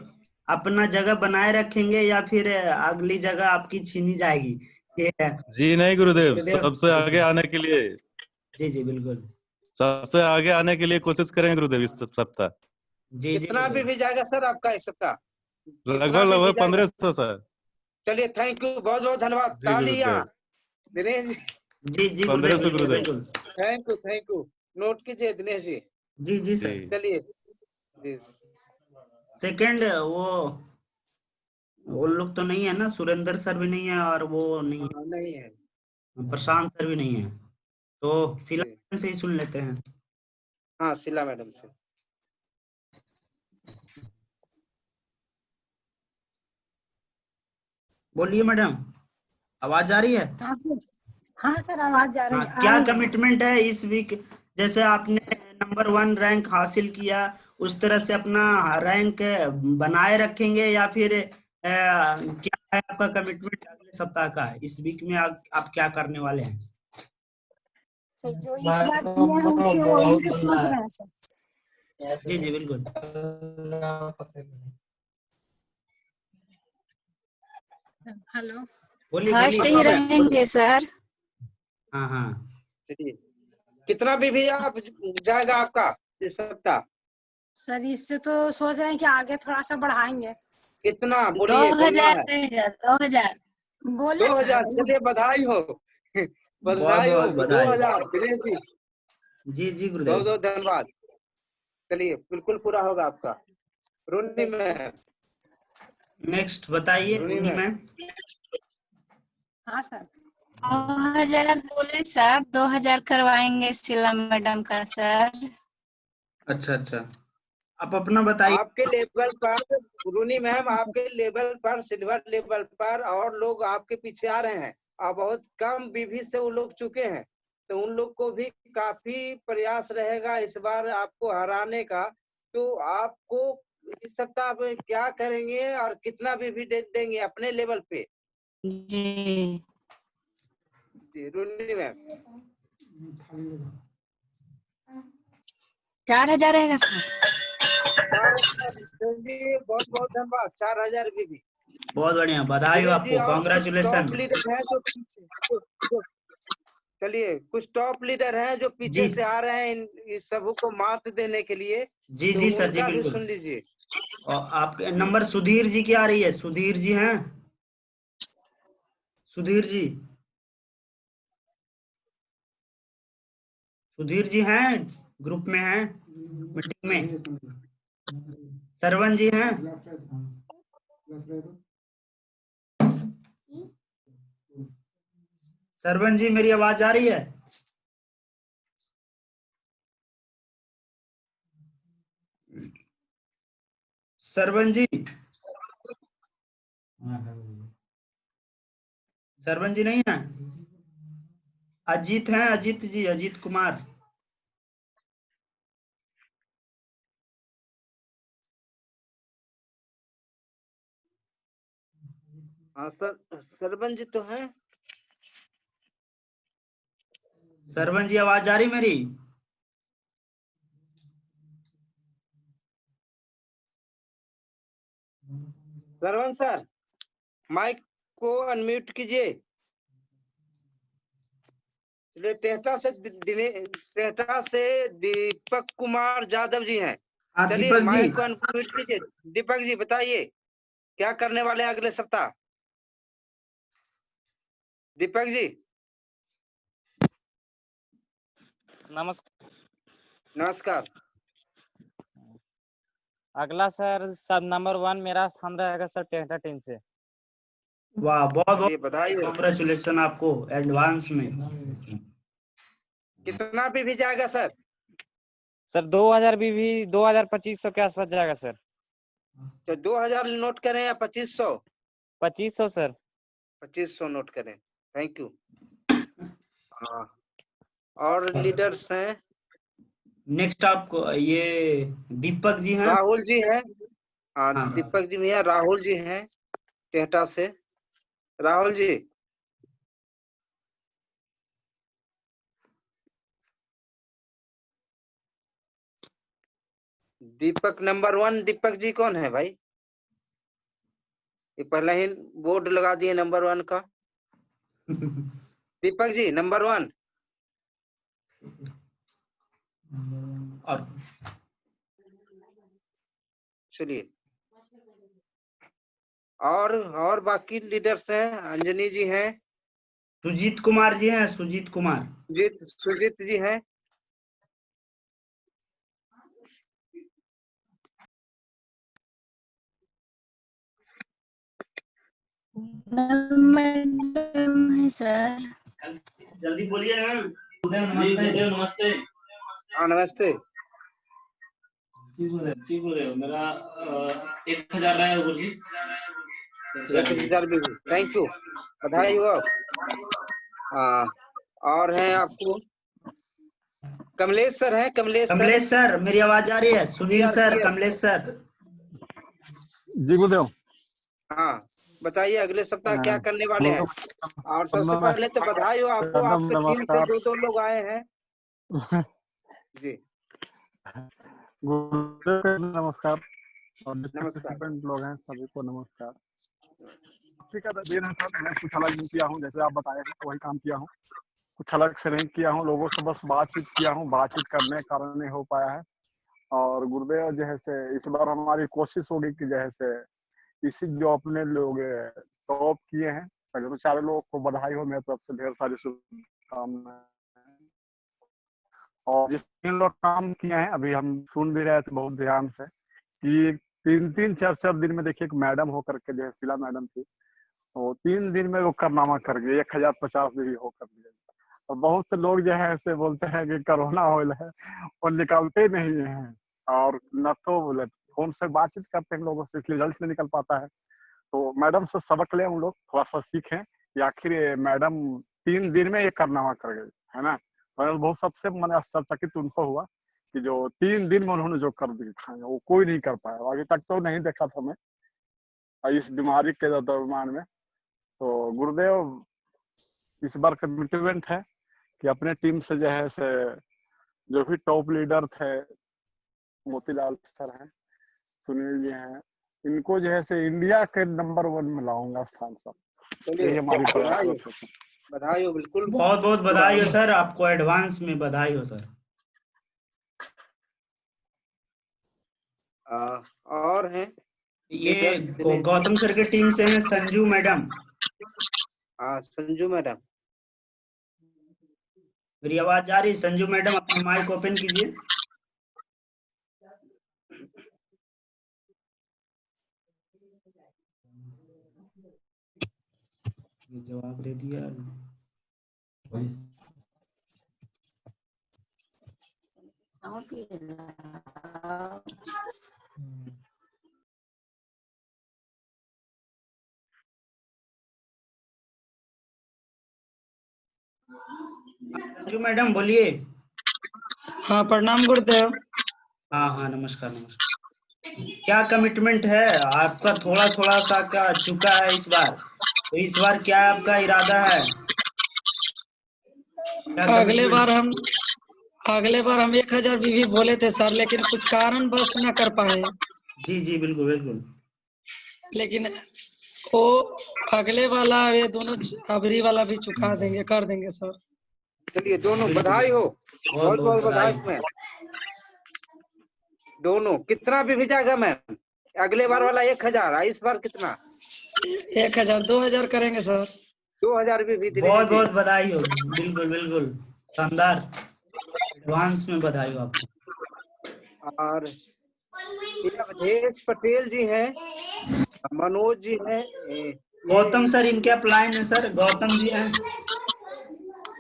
अपना जगह बनाए रखेंगे या फिर अगली जगह आपकी छीनी जाएगी? ये जी नहीं गुरुदेव, गुरुदेव, सबसे आगे आने के लिए, जी जी बिल्कुल, सबसे आगे आने के लिए कोशिश करेंगे गुरुदेव इस सप्ताह। जी जी कितना भी गुरुदेव। जाएगा सर आपका इस सप्ताह? कितना लगभग भी लगभग जाएगा? 1500 सर। चलिए थैंक यू, बहुत बहुत धन्यवाद। जी तालियां गुरुदेव, दिनेश जी, जी जी गुरुदेव, 1500 बिल्कुल गुरुदेव। बिल्कुल। Thank you. नोट कीजिए दिनेश जी। जी जी जी सर। चलिए जी। सेकंड वो लोग तो नहीं है ना, सुरेंद्र सर भी नहीं है और वो नहीं है, हाँ, नहीं है प्रशांत सर भी नहीं है, तो शीला जी। मैडम से ही सुन लेते हैं। हाँ, शीला मैडम से। बोलिए मैडम, आवाज आ रही है? हाँ सर, हाँ सर आवाज आ रही हाँ, आ क्या रही है। कमिटमेंट है इस वीक? जैसे आपने नंबर 1 रैंक हासिल किया, उस तरह से अपना रैंक बनाए रखेंगे या फिर क्या है आपका कमिटमेंट अगले सप्ताह का? इस वीक में आप क्या करने वाले हैं? सर जो इस बार किए हैं उसके वही तो सोच रहे हैं सर। जी जी बिल्कुल। हेलो। बोलिए फर्स्ट बोलिए। ही रहेंगे सर। हाँ हाँ। चलिए, कितना भी आप जाएगा आपका इस सप्ताह? सर इससे तो सोच रहे हैं कि आगे थोड़ा सा बढ़ाएंगे। कितना दो बोलिए, बोलना हजार है। रहेगा, 2000। बोले 2000। सर। चलिए बधाई हो, बहुत बधाई हो। बहुत बधाई। 2000 दिनेश जी, जी जी बहुत गुरुदेव। बहुत धन्यवाद। चलिए बिल्कुल पूरा होगा आपका। रोनी में, नेक्स्ट बताइए रोनी रूनी में। मैम। हाँ सर। 2000 बोले सर, 2000 करवाएंगे शीला मैडम का सर। अच्छा अच्छा, आप अपना बताइए। आपके लेवल पर रूनी मैम, आपके लेवल पर, सिल्वर लेवल पर और लोग आपके पीछे आ रहे हैं और बहुत कम विधि से वो लोग चुके हैं, तो उन लोग को भी काफी प्रयास रहेगा इस बार आपको हराने का। तो आपको इस सप्ताह में क्या करेंगे और कितना भी दे देंगे अपने लेवल पे? जी जी रूनी मैम। 4000 रहेगा सर। चलिए बहुत बहुत धन्यवाद। 4000 भी। बहुत बढ़िया, बधाई हो दिनेश जी, आपको, और कुछ कॉन्ग्रेचुलेसन। टॉप लीडर है जो पीछे, चलिए कुछ टॉप लीडर हैं जो जी पीछे से आ रहे हैं इस सबू को मात देने के लिए, जी तो जी सर जी उनका भी बिल्कुल। सुन लीजिए। और आपके नंबर सुधीर जी की आ रही है, सुधीर जी हैं? सुधीर जी, सुधीर जी हैं? ग्रुप में हैं, मीटिंग में? सरवन जी हैं? सरवन जी मेरी आवाज आ रही है? सरवन जी, सरवन जी नहीं है? अजीत हैं, अजीत जी, अजीत कुमार? हाँ सर, सरवन जी तो हैं। सरवन जी आवाज आ रही मेरी? सरवन सर, माइक को अनम्यूट कीजिए। चलिए टेहटा से दीपक कुमार यादव जी हैं। हाँ चलिए दीपक जी। माइक को अनम्यूट कीजिए। दीपक जी बताइए क्या करने वाले हैं अगले सप्ताह? दीपक जी। नमस्कार। नमस्कार। अगला सर सब नंबर 1 मेरा स्थान रहेगा सर टेहटा टीम से। वाह, बहुत चलिए बहुत बधाई हो। कॉन्ग्रेचुलेसन आपको एडवांस में। कितना भी जाएगा सर? सर 2000 भी 2200 के आसपास जाएगा सर। तो 2000 नोट करें या 2500? 2500 सर। 2500 नोट करें। Thank you. हाँ, और लीडर्स हैं? नेक्स्ट आपको ये दीपक जी हैं? राहुल जी हैं। हाँ, हाँ दीपक जी हैं, राहुल जी हैं टेहटा से। राहुल जी, दीपक नंबर 1 दीपक जी कौन है भाई? ये पहले ही बोर्ड लगा दिए नंबर 1 का। दीपक जी नंबर 1। और चलिए और बाकी लीडर्स हैं, अंजनी जी हैं, सुजीत कुमार जी हैं, सुजीत कुमार। सुजीत जी हैं। मैडम है सर। जल्दी बोलिए ना। नमस्ते नमस्ते। हाँ नमस्ते। जी बोले मेरा 1000 है गुरुजी। 1000 भी। थैंक यू, बधाई हो आप। और हैं आपको कमलेश सर हैं, कमलेश सर मेरी आवाज आ रही है? Sunil sir, CRPF। Kamlesh sir. जी गुरुदेव। हाँ बताइए अगले सप्ताह क्या करने वाले हैं? और सबसे पहले तो बधाई हो आपको, आपके टीम से 2 लोग आए हैं। जी गुरुदेव नमस्कार और नमस्कार। लोग हैं सभी को नमस्कार। ठीक है दिन है सर, मैं कुछ अलग नहीं किया हूँ, जैसे आप बताए हैं वही काम किया हूँ, कुछ अलग से नहीं किया हूँ। लोगों से बस बातचीत किया हूँ, बातचीत करने के कारण नहीं हो पाया है। और गुरुदेव जो है से इस बार हमारी कोशिश होगी कि जो है से इसी जो अपने लोग टॉप किए हैं, तो सारे लोगों को बधाई हो मेरी तरफ से, ढेर सारी शुभकामनाएं। और जिस 3 लोग काम किए हैं अभी हम सुन भी रहे थे बहुत ध्यान से कि 3-3 4-4 दिन में देखिए एक मैडम होकर के जो है शीला मैडम थी, तो 3 दिन में वो कारनामा कर गए, 1050 भी हो कर दिए। और बहुत से लोग जो है ऐसे बोलते हैं कि कोरोना हो है और निकलते नहीं है, और न तो बोले फोन से बातचीत करते हैं लोगों से, इसलिए जल्द से निकल पाता है। तो मैडम से सबक ले हम लोग, थोड़ा सा सीखें कि आखिर मैडम 3 दिन में ये कारनामा कर गई है ना। और बहुत सबसे मैंने आश्चर्यचकित उनको हुआ कि जो 3 दिन में उन्होंने जो कर दिखाया वो कोई नहीं कर पाया, अभी तक तो नहीं देखा था मैं इस बीमारी के दरम्यान में। तो गुरुदेव इस बार कमिटमेंट है कि अपने टीम से जो है से जो भी टॉप लीडर थे, मोतीलाल सर हैं, सुनील जी हैं, इनको जो है से इंडिया के नंबर 1 में लाऊंगा स्थान सब। यही हमारी प्रयास है। बधाई हो, बिल्कुल बहुत बहुत बधाई हो सर, आपको एडवांस में बधाई हो सर। और हैं ये गौतम सर की टीम से हैं संजू मैडम। हाँ संजू मैडम। मेरी आवाज आ रही? संजू मैडम अपना माइक ओपन कीजिए। ये जवाब दे दिया। संजू मैडम बोलिए। हाँ प्रणाम गुरुदेव। हाँ हाँ नमस्कार नमस्कार। क्या कमिटमेंट है आपका? थोड़ा थोड़ा सा क्या चुका है इस बार, तो इस बार क्या आपका इरादा है? अगले बार हम 1000 भी बोले थे सर, लेकिन कुछ कारण बस न कर पाए। जी जी बिल्कुल बिल्कुल। लेकिन वो अगले वाला ये दोनों अबरी वाला भी चुका देंगे, कर देंगे सर। चलिए दोनों बधाई हो, बहुत बहुत बधाई मैम। दोनों कितना भी भेजागा मैम? अगले बार वाला 1000, इस बार कितना? 1000 2000 करेंगे सर। 2000 भी बहुत बहुत बधाई हो, बिल्कुल बिल्कुल शानदार, एडवांस में बधाई हो आपको। और अवधेश पटेल जी हैं, मनोज जी हैं, गौतम सर इनके अपलाइन है सर, गौतम जी हैं।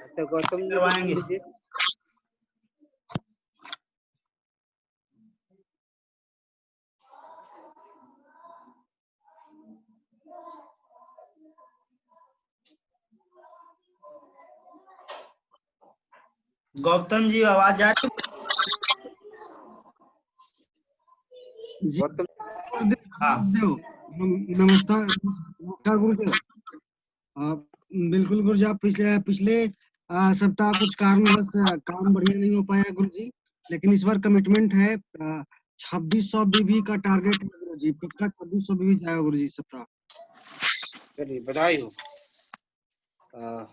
अच्छा गौतम जी करवाएंगे। लीजिए। गौतम जी आवाज आ रही? गौतम नमस्कार गुरुदेव। बिल्कुल गुरुजी, आप पिछले सप्ताह कुछ कारणवश काम बढ़िया नहीं हो पाया गुरुजी, लेकिन इस बार कमिटमेंट है 2600 बीबी का टारगेट है गुरुजी, पक्का 2600 बीबी जाएगा गुरुजी सप्ताह। चलिए बधाई हो।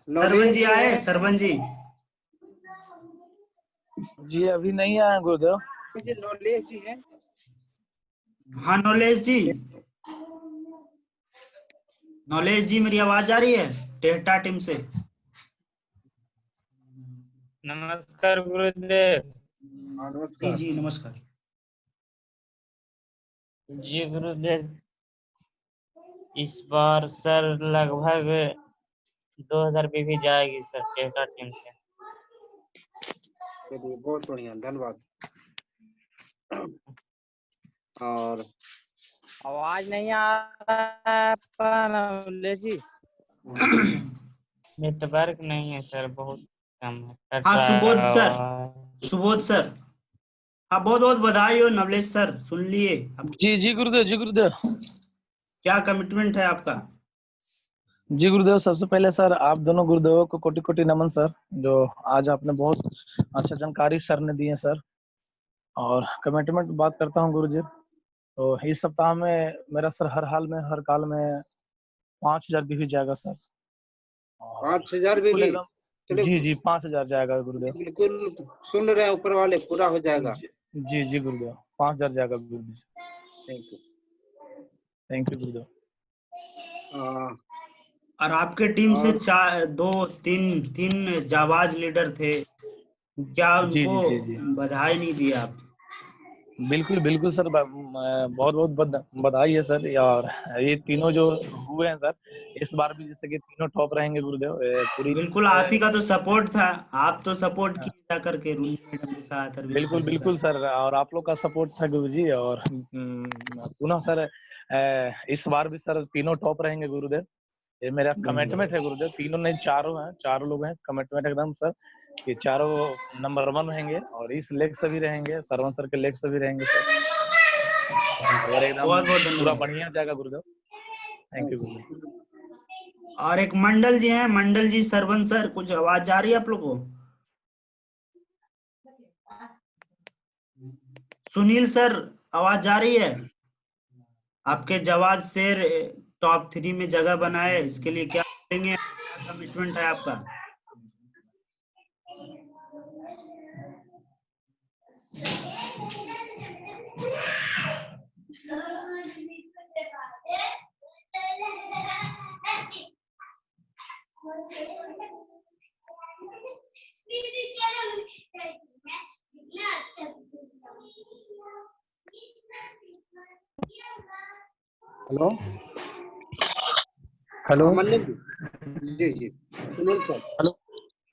सरवन जी आए, सरवन जी जी अभी नहीं आया गुरुदेव। मुझे नॉलेज जी है। हाँ नॉलेज जी, नॉलेज जी मेरी आवाज आ रही है टेहटा टीम से? नमस्कार गुरुदेव। हाँ जी नमस्कार। जी नमस्कार। जी गुरुदेव, इस बार सर लगभग 2000 बीबी जाएगी सर टेटा टीम से। चलिए बहुत बढ़िया, धन्यवाद। और आवाज नहीं आ रहा है आपका नवले जी? नेटवर्क नहीं है सर, बहुत कम है, कट हाँ रहा सुबोध है सर, आवाज। सुबोध सर, हाँ बहुत बहुत बधाई हो नवलेश सर। सुन लिए अब जी जी गुरुदेव, जी गुरुदेव। क्या कमिटमेंट है आपका? जी गुरुदेव, सबसे पहले सर आप दोनों गुरुदेवों को कोटि कोटि नमन सर, जो आज आपने बहुत अच्छा जानकारी सर ने दी है सर। और कमिटमेंट बात करता हूँ गुरुजी, तो इस सप्ताह में मेरा सर हर हाल में हर काल में 5000 बीबी जाएगा सर। और 5000 बिल्कुल बीबी? एकदम, चलिए जी जी 5000 जाएगा गुरुदेव। बिल्कुल सुन रहे हैं ऊपर वाले, पूरा हो जाएगा। जी जी गुरुदेव, 5000 जाएगा गुरुदेव। Thank you. थैंक यू गुरुदेव। और आपके टीम से और तीन जाबाज लीडर थे, क्या जी उनको जी जी जी बधाई नहीं दिया आप? बिल्कुल बिल्कुल सर, बहुत बहुत बधाई है सर। और ये तीनों जो हुए हैं सर, इस बार भी जैसे कि तीनों टॉप रहेंगे गुरुदेव पूरी। बिल्कुल आप ही का तो सपोर्ट था, आप तो सपोर्ट किए जा करके रूनी मैडम के साथ, अरविंद बिल्कुल सर के बिल्कुल साथ। सर, और आप लोग का सपोर्ट था गुरुजी। और पुनः सर इस बार भी सर तीनों टॉप रहेंगे गुरुदेव, ये मेरा कमिटमेंट है गुरुदेव। तीनों नहीं, चारों हैं, चारों लोग हैं, कमिटमेंट एकदम सर कि चारों नंबर 1 रहेंगे। और इस लेग से भी रहेंगे, सरवन सर के लेग से भी रहेंगे सर, और एकदम बहुत बहुत पूरा धन्यवाद। बढ़िया जाएगा गुरुदेव। थैंक यू गुरुदेव। और एक मंडल जी हैं, मंडल जी, सरवन सर, कुछ आवाज जा रही है आप लोग को? सुनील सर आवाज जा रही है? आपके जवाब शेर टॉप 3 में जगह बनाए, इसके लिए क्या करेंगे, क्या कमिटमेंट है आपका? हेलो हेलो मंडल जी जी सुनील सर। हेलो,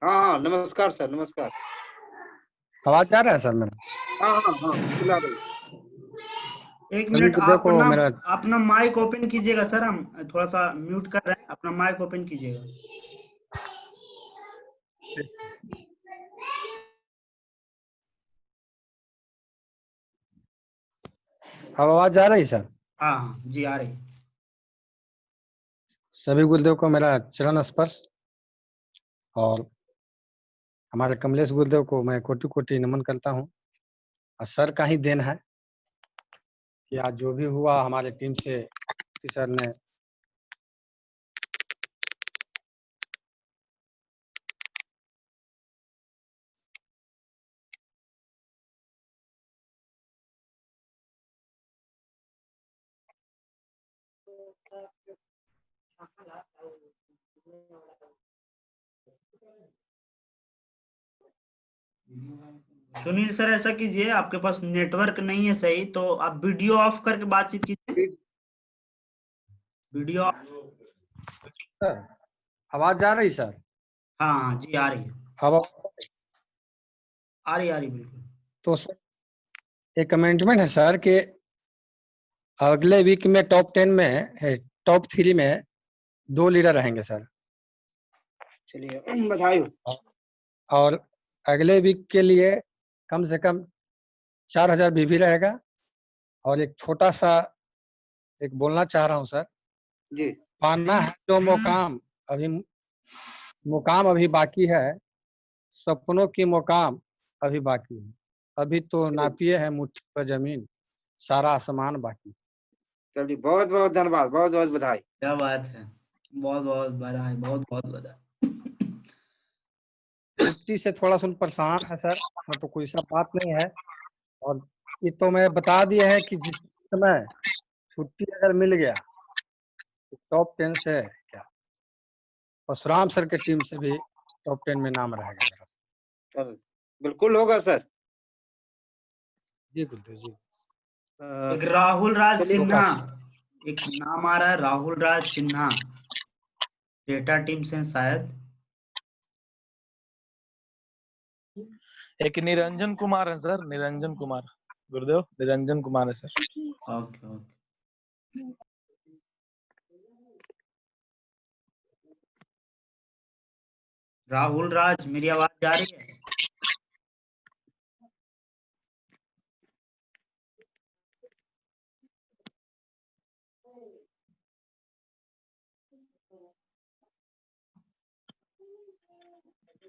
हाँ नमस्कार सर, नमस्कार। आवाज आ रहा है सर मेरा? हाँ हाँ हाँ बिल्कुल आ रही। एक चलिए मिनट, देखो मेरा अपना माइक ओपन कीजिएगा सर, हम थोड़ा सा म्यूट कर रहे हैं, अपना माइक ओपन कीजिएगा। अब आवाज आ रही सर? हाँ हाँ जी आ रही। सभी गुरुदेव को मेरा चरण स्पर्श, और हमारे कमलेश गुरुदेव को मैं कोटि कोटि नमन करता हूँ। और सर का ही देन है कि आज जो भी हुआ हमारे टीम से, सर ने सुनील सर ऐसा कीजिए, आपके पास नेटवर्क नहीं है सही, तो आप वीडियो ऑफ करके बातचीत कीजिए। वीडियो। सर आवाज आ रही सर? हाँ हाँ जी आ रही है, अब आ रही बिल्कुल। तो सर एक कमेंटमेंट है सर कि अगले वीक में टॉप 10 में, टॉप 3 में 2 लीडर रहेंगे सर। चलिए बधाई हो। और अगले वीक के लिए कम से कम 4000 बीबी रहेगा। और एक छोटा सा एक बोलना चाह रहा हूँ सर, जी पाना है जो मुकाम अभी बाकी है, सपनों की मुकाम अभी बाकी है। अभी तो नापिए है मुट्ठी पर जमीन, सारा सामान बाकी। चलिए बहुत बहुत धन्यवाद, बहुत बहुत बधाई। क्या बात है, बहुत बहुत बधाई, बहुत बहुत बधाई। छुट्टी से थोड़ा सा परेशान है सर, मैं तो कोई सा बात नहीं है। और ये तो मैं बता दिया है कि जिस समय छुट्टी अगर मिल गया तो टॉप 10 से क्या परशुराम सर के टीम से भी टॉप 10 में नाम रहेगा मेरा। चलो, बिल्कुल होगा सर। जी गुरुदेव जी। एक राहुल राज चलिए, सिन्हा, एक नाम आ रहा है राहुल राज सिन्हा, डेटा टीम से शायद। एक निरंजन कुमार है सर, निरंजन कुमार गुरुदेव, निरंजन कुमार है sir. Okay okay. Rahul Raj, मेरी आवाज जा रही है?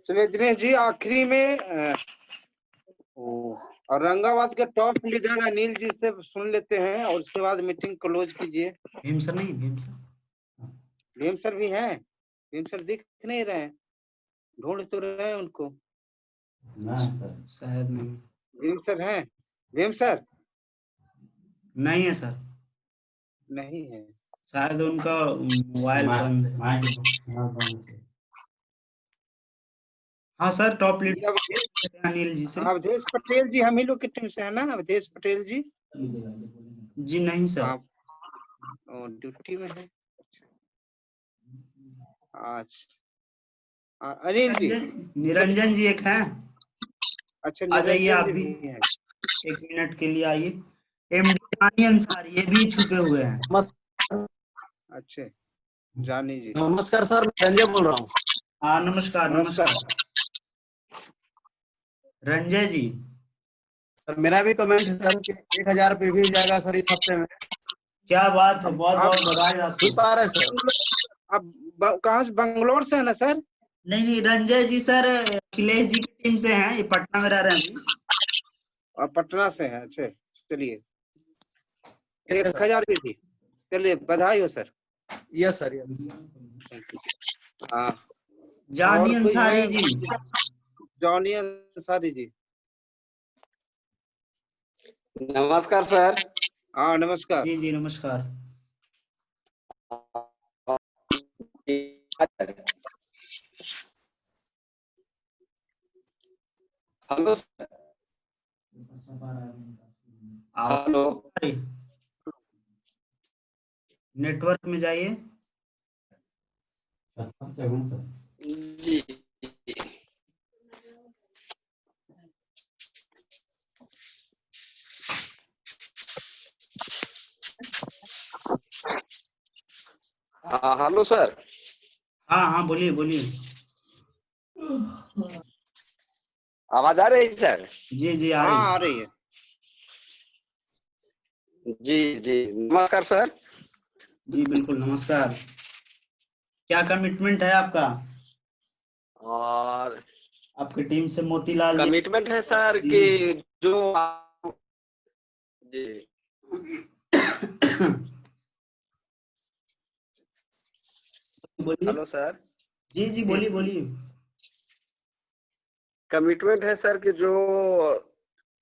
चलिए दिनेश जी, आखिरी में औरंगाबाद के टॉप लीडर अनिल जी से सुन लेते हैं और उसके बाद मीटिंग क्लोज कीजिए। भीम सर नहीं, भीम सर, भीम सर भी हैं? भीम सर दिख नहीं रहे हैं, ढूंढ तो रहे हैं उनको। ना सर, शायद नहीं। भीम सर हैं? भीम सर नहीं है सर, नहीं है, शायद उनका मोबाइल बंद है। हाँ sir, top leader Anil ji से। अवधेश पटेल जी हम ही लोग की टीम से है ना? अवधेश पटेल जी? जी नहीं सर, ड्यूटी में है। अच्छा, अनिल जी, निरंजन जी एक हैं। अच्छा आ जाइए आप भी, निरंजन जी हैं। 1 मिनट के लिए आइए। एमडी जानी अंसारी, ये भी छुपे हुए हैं। अच्छा जानी जी, नमस्कार सर, मैं रंजय बोल रहा हूँ। हाँ नमस्कार नमस्कार रंजय जी। सर मेरा भी कमेंट है सर कि 1000 पे भी जाएगा सर इस हफ्ते में। क्या बात है, बहुत बहुत बधाई आपको। पा रहे सर? अब कहाँ से? बंगलोर से है ना सर? नहीं नहीं, रंजय जी सर अखिलेश जी की टीम से हैं, ये पटना में रह रहे हैं अभी। और पटना से है? अच्छा चलिए, 1000 भी थी। चलिए बधाई हो सर। यस सर, हाँ जानी अंसारी जी। जॉनी अंसारी जी, नमस्कार सर। हाँ नमस्कार। जी जी नमस्कार। Hello sir. हेलो, नेटवर्क में जाइए। जी हाँ हेलो सर। हाँ हाँ बोलिए बोलिए। आवाज आ रही है सर? जी जी आ हाँ आ रही है। जी जी नमस्कार सर। जी बिल्कुल नमस्कार। क्या कमिटमेंट है आपका? और आपकी टीम से मोतीलाल जी। कमिटमेंट है सर कि जो जी बोलिए। Hello sir. जी जी बोलिए बोलिए। कमिटमेंट है सर कि जो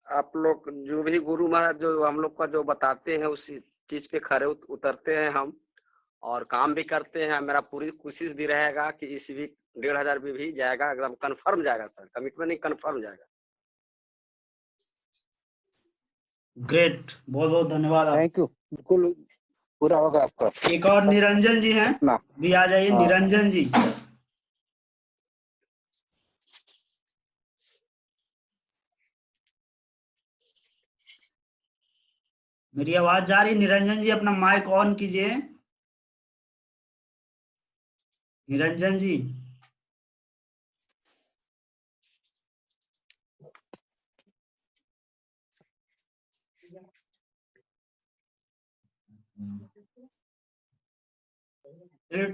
आप लोग जो भी गुरु महाराज जो हम लोग का जो बताते हैं उसी चीज पे खरे उतरते हैं हम, और काम भी करते हैं। मेरा पूरी कोशिश भी रहेगा कि इस वीक 1500 भी जाएगा, एकदम कंफर्म जाएगा सर। कमिटमेंट नहीं, कंफर्म जाएगा। ग्रेट, बहुत बहुत धन्यवाद। थैंक यू, बिल्कुल पूरा होगा आपका। एक और निरंजन जी हैं, भी आ जाइए। निरंजन जी। मेरी आवाज जा रही? निरंजन जी अपना माइक ऑन कीजिए। निरंजन जी।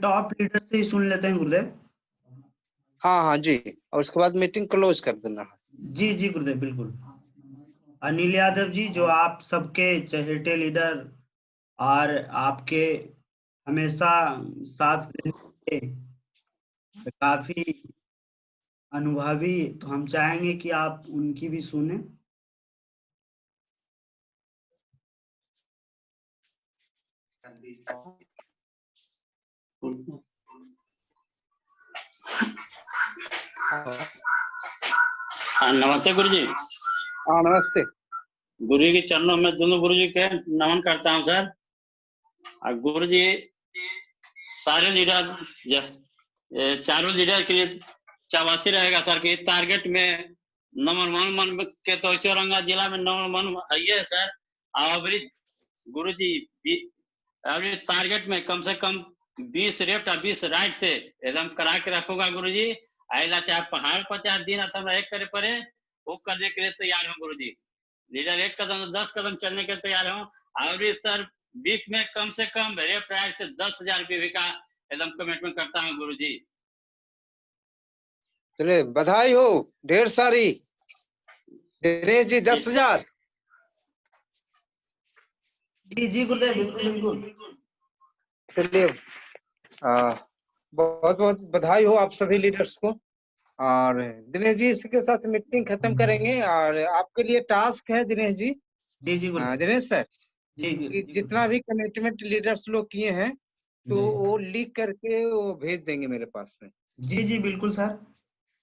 टॉप लीडर से ही सुन लेते हैं गुरुदेव। हाँ हाँ जी, और उसके बाद मीटिंग क्लोज कर देना। जी जी गुरुदेव बिल्कुल। अनिल यादव जी, जो आप सबके चहेते लीडर और आपके हमेशा साथ देने के काफी अनुभवी, तो हम चाहेंगे कि आप उनकी भी सुने। हाँ, नमस्ते गुरु जी। हाँ नमस्ते। गुरु जी के चरणों में दोनों गुरु जी के नमन करता हूँ सर। और गुरु जी सारे लीडर चारों लीडर के लिए शाबाशी रहेगा सर कि टारगेट में नंबर 1 के तो ऐसे औरंगाबाद जिला में नंबर 1 है सर। अभी गुरु जी अभी टारगेट में कम से कम 20 लेफ्ट और 20 राइट से एकदम करा के रखूंगा गुरु जी। आइला चाहे पहाड़ 50 दिन एक करे पड़े वो करने के लिए तैयार हूँ गुरु जी। लीडर 1 कदम 10 कदम चलने के तैयार हूँ। और सर वीक में कम से कम लेफ्ट राइट से 10,000 बीवी का एकदम कमिटमेंट करता हूँ गुरु जी। चले बधाई हो ढेर सारी। दिनेश जी 10,000। जी गुरुदेव, बिल्कुल बिल्कुल। चलिए बहुत बहुत बधाई हो आप सभी लीडर्स को। और दिनेश जी इसके साथ मीटिंग खत्म करेंगे। और आपके लिए टास्क है दिनेश जी। जी दिनेश सर, जी जितना भी कमिटमेंट लीडर्स लोग किए हैं तो वो लिख करके वो भेज देंगे मेरे पास में। जी बिल्कुल सर।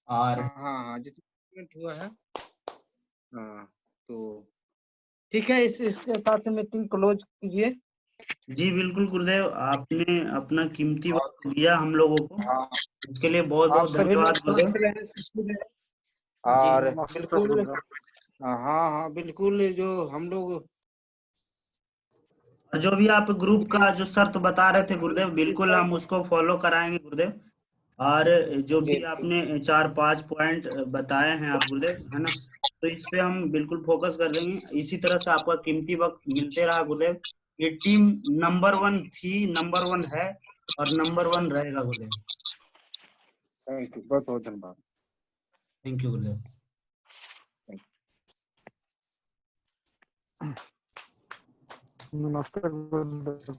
और हाँ जितना हुआ है। हाँ तो ठीक है, इसके साथ मीटिंग क्लोज कीजिए। जी बिल्कुल गुरुदेव, आपने अपना कीमती वक्त दिया हम लोगों को, इसके लिए बहुत आप बहुत सभी लोग धन्यवाद स्वस्थ गुरुदेव। रहें, सुखी रहें। और नमस्ते बिल्कुल गुरुदेव। हाँ बिल्कुल जो हम लोग और जो भी आप ग्रुप का जो शर्त बता रहे थे गुरुदेव, बिल्कुल हम उसको फॉलो कराएंगे गुरुदेव। और जो भी आपने 4-5 पॉइंट बताए हैं आप गुरुदेव, है ना, तो इस पे हम बिल्कुल फोकस कर देंगे। इसी तरह से आपका कीमती वक्त मिलते रहा गुरुदेव। ये टीम नंबर 1 थी, नंबर 1 है और नंबर 1 रहेगा गुरुदेव। थैंक यू, बहुत बहुत धन्यवाद। थैंक यू गुरुदेव। नमस्ते गुरुदेव।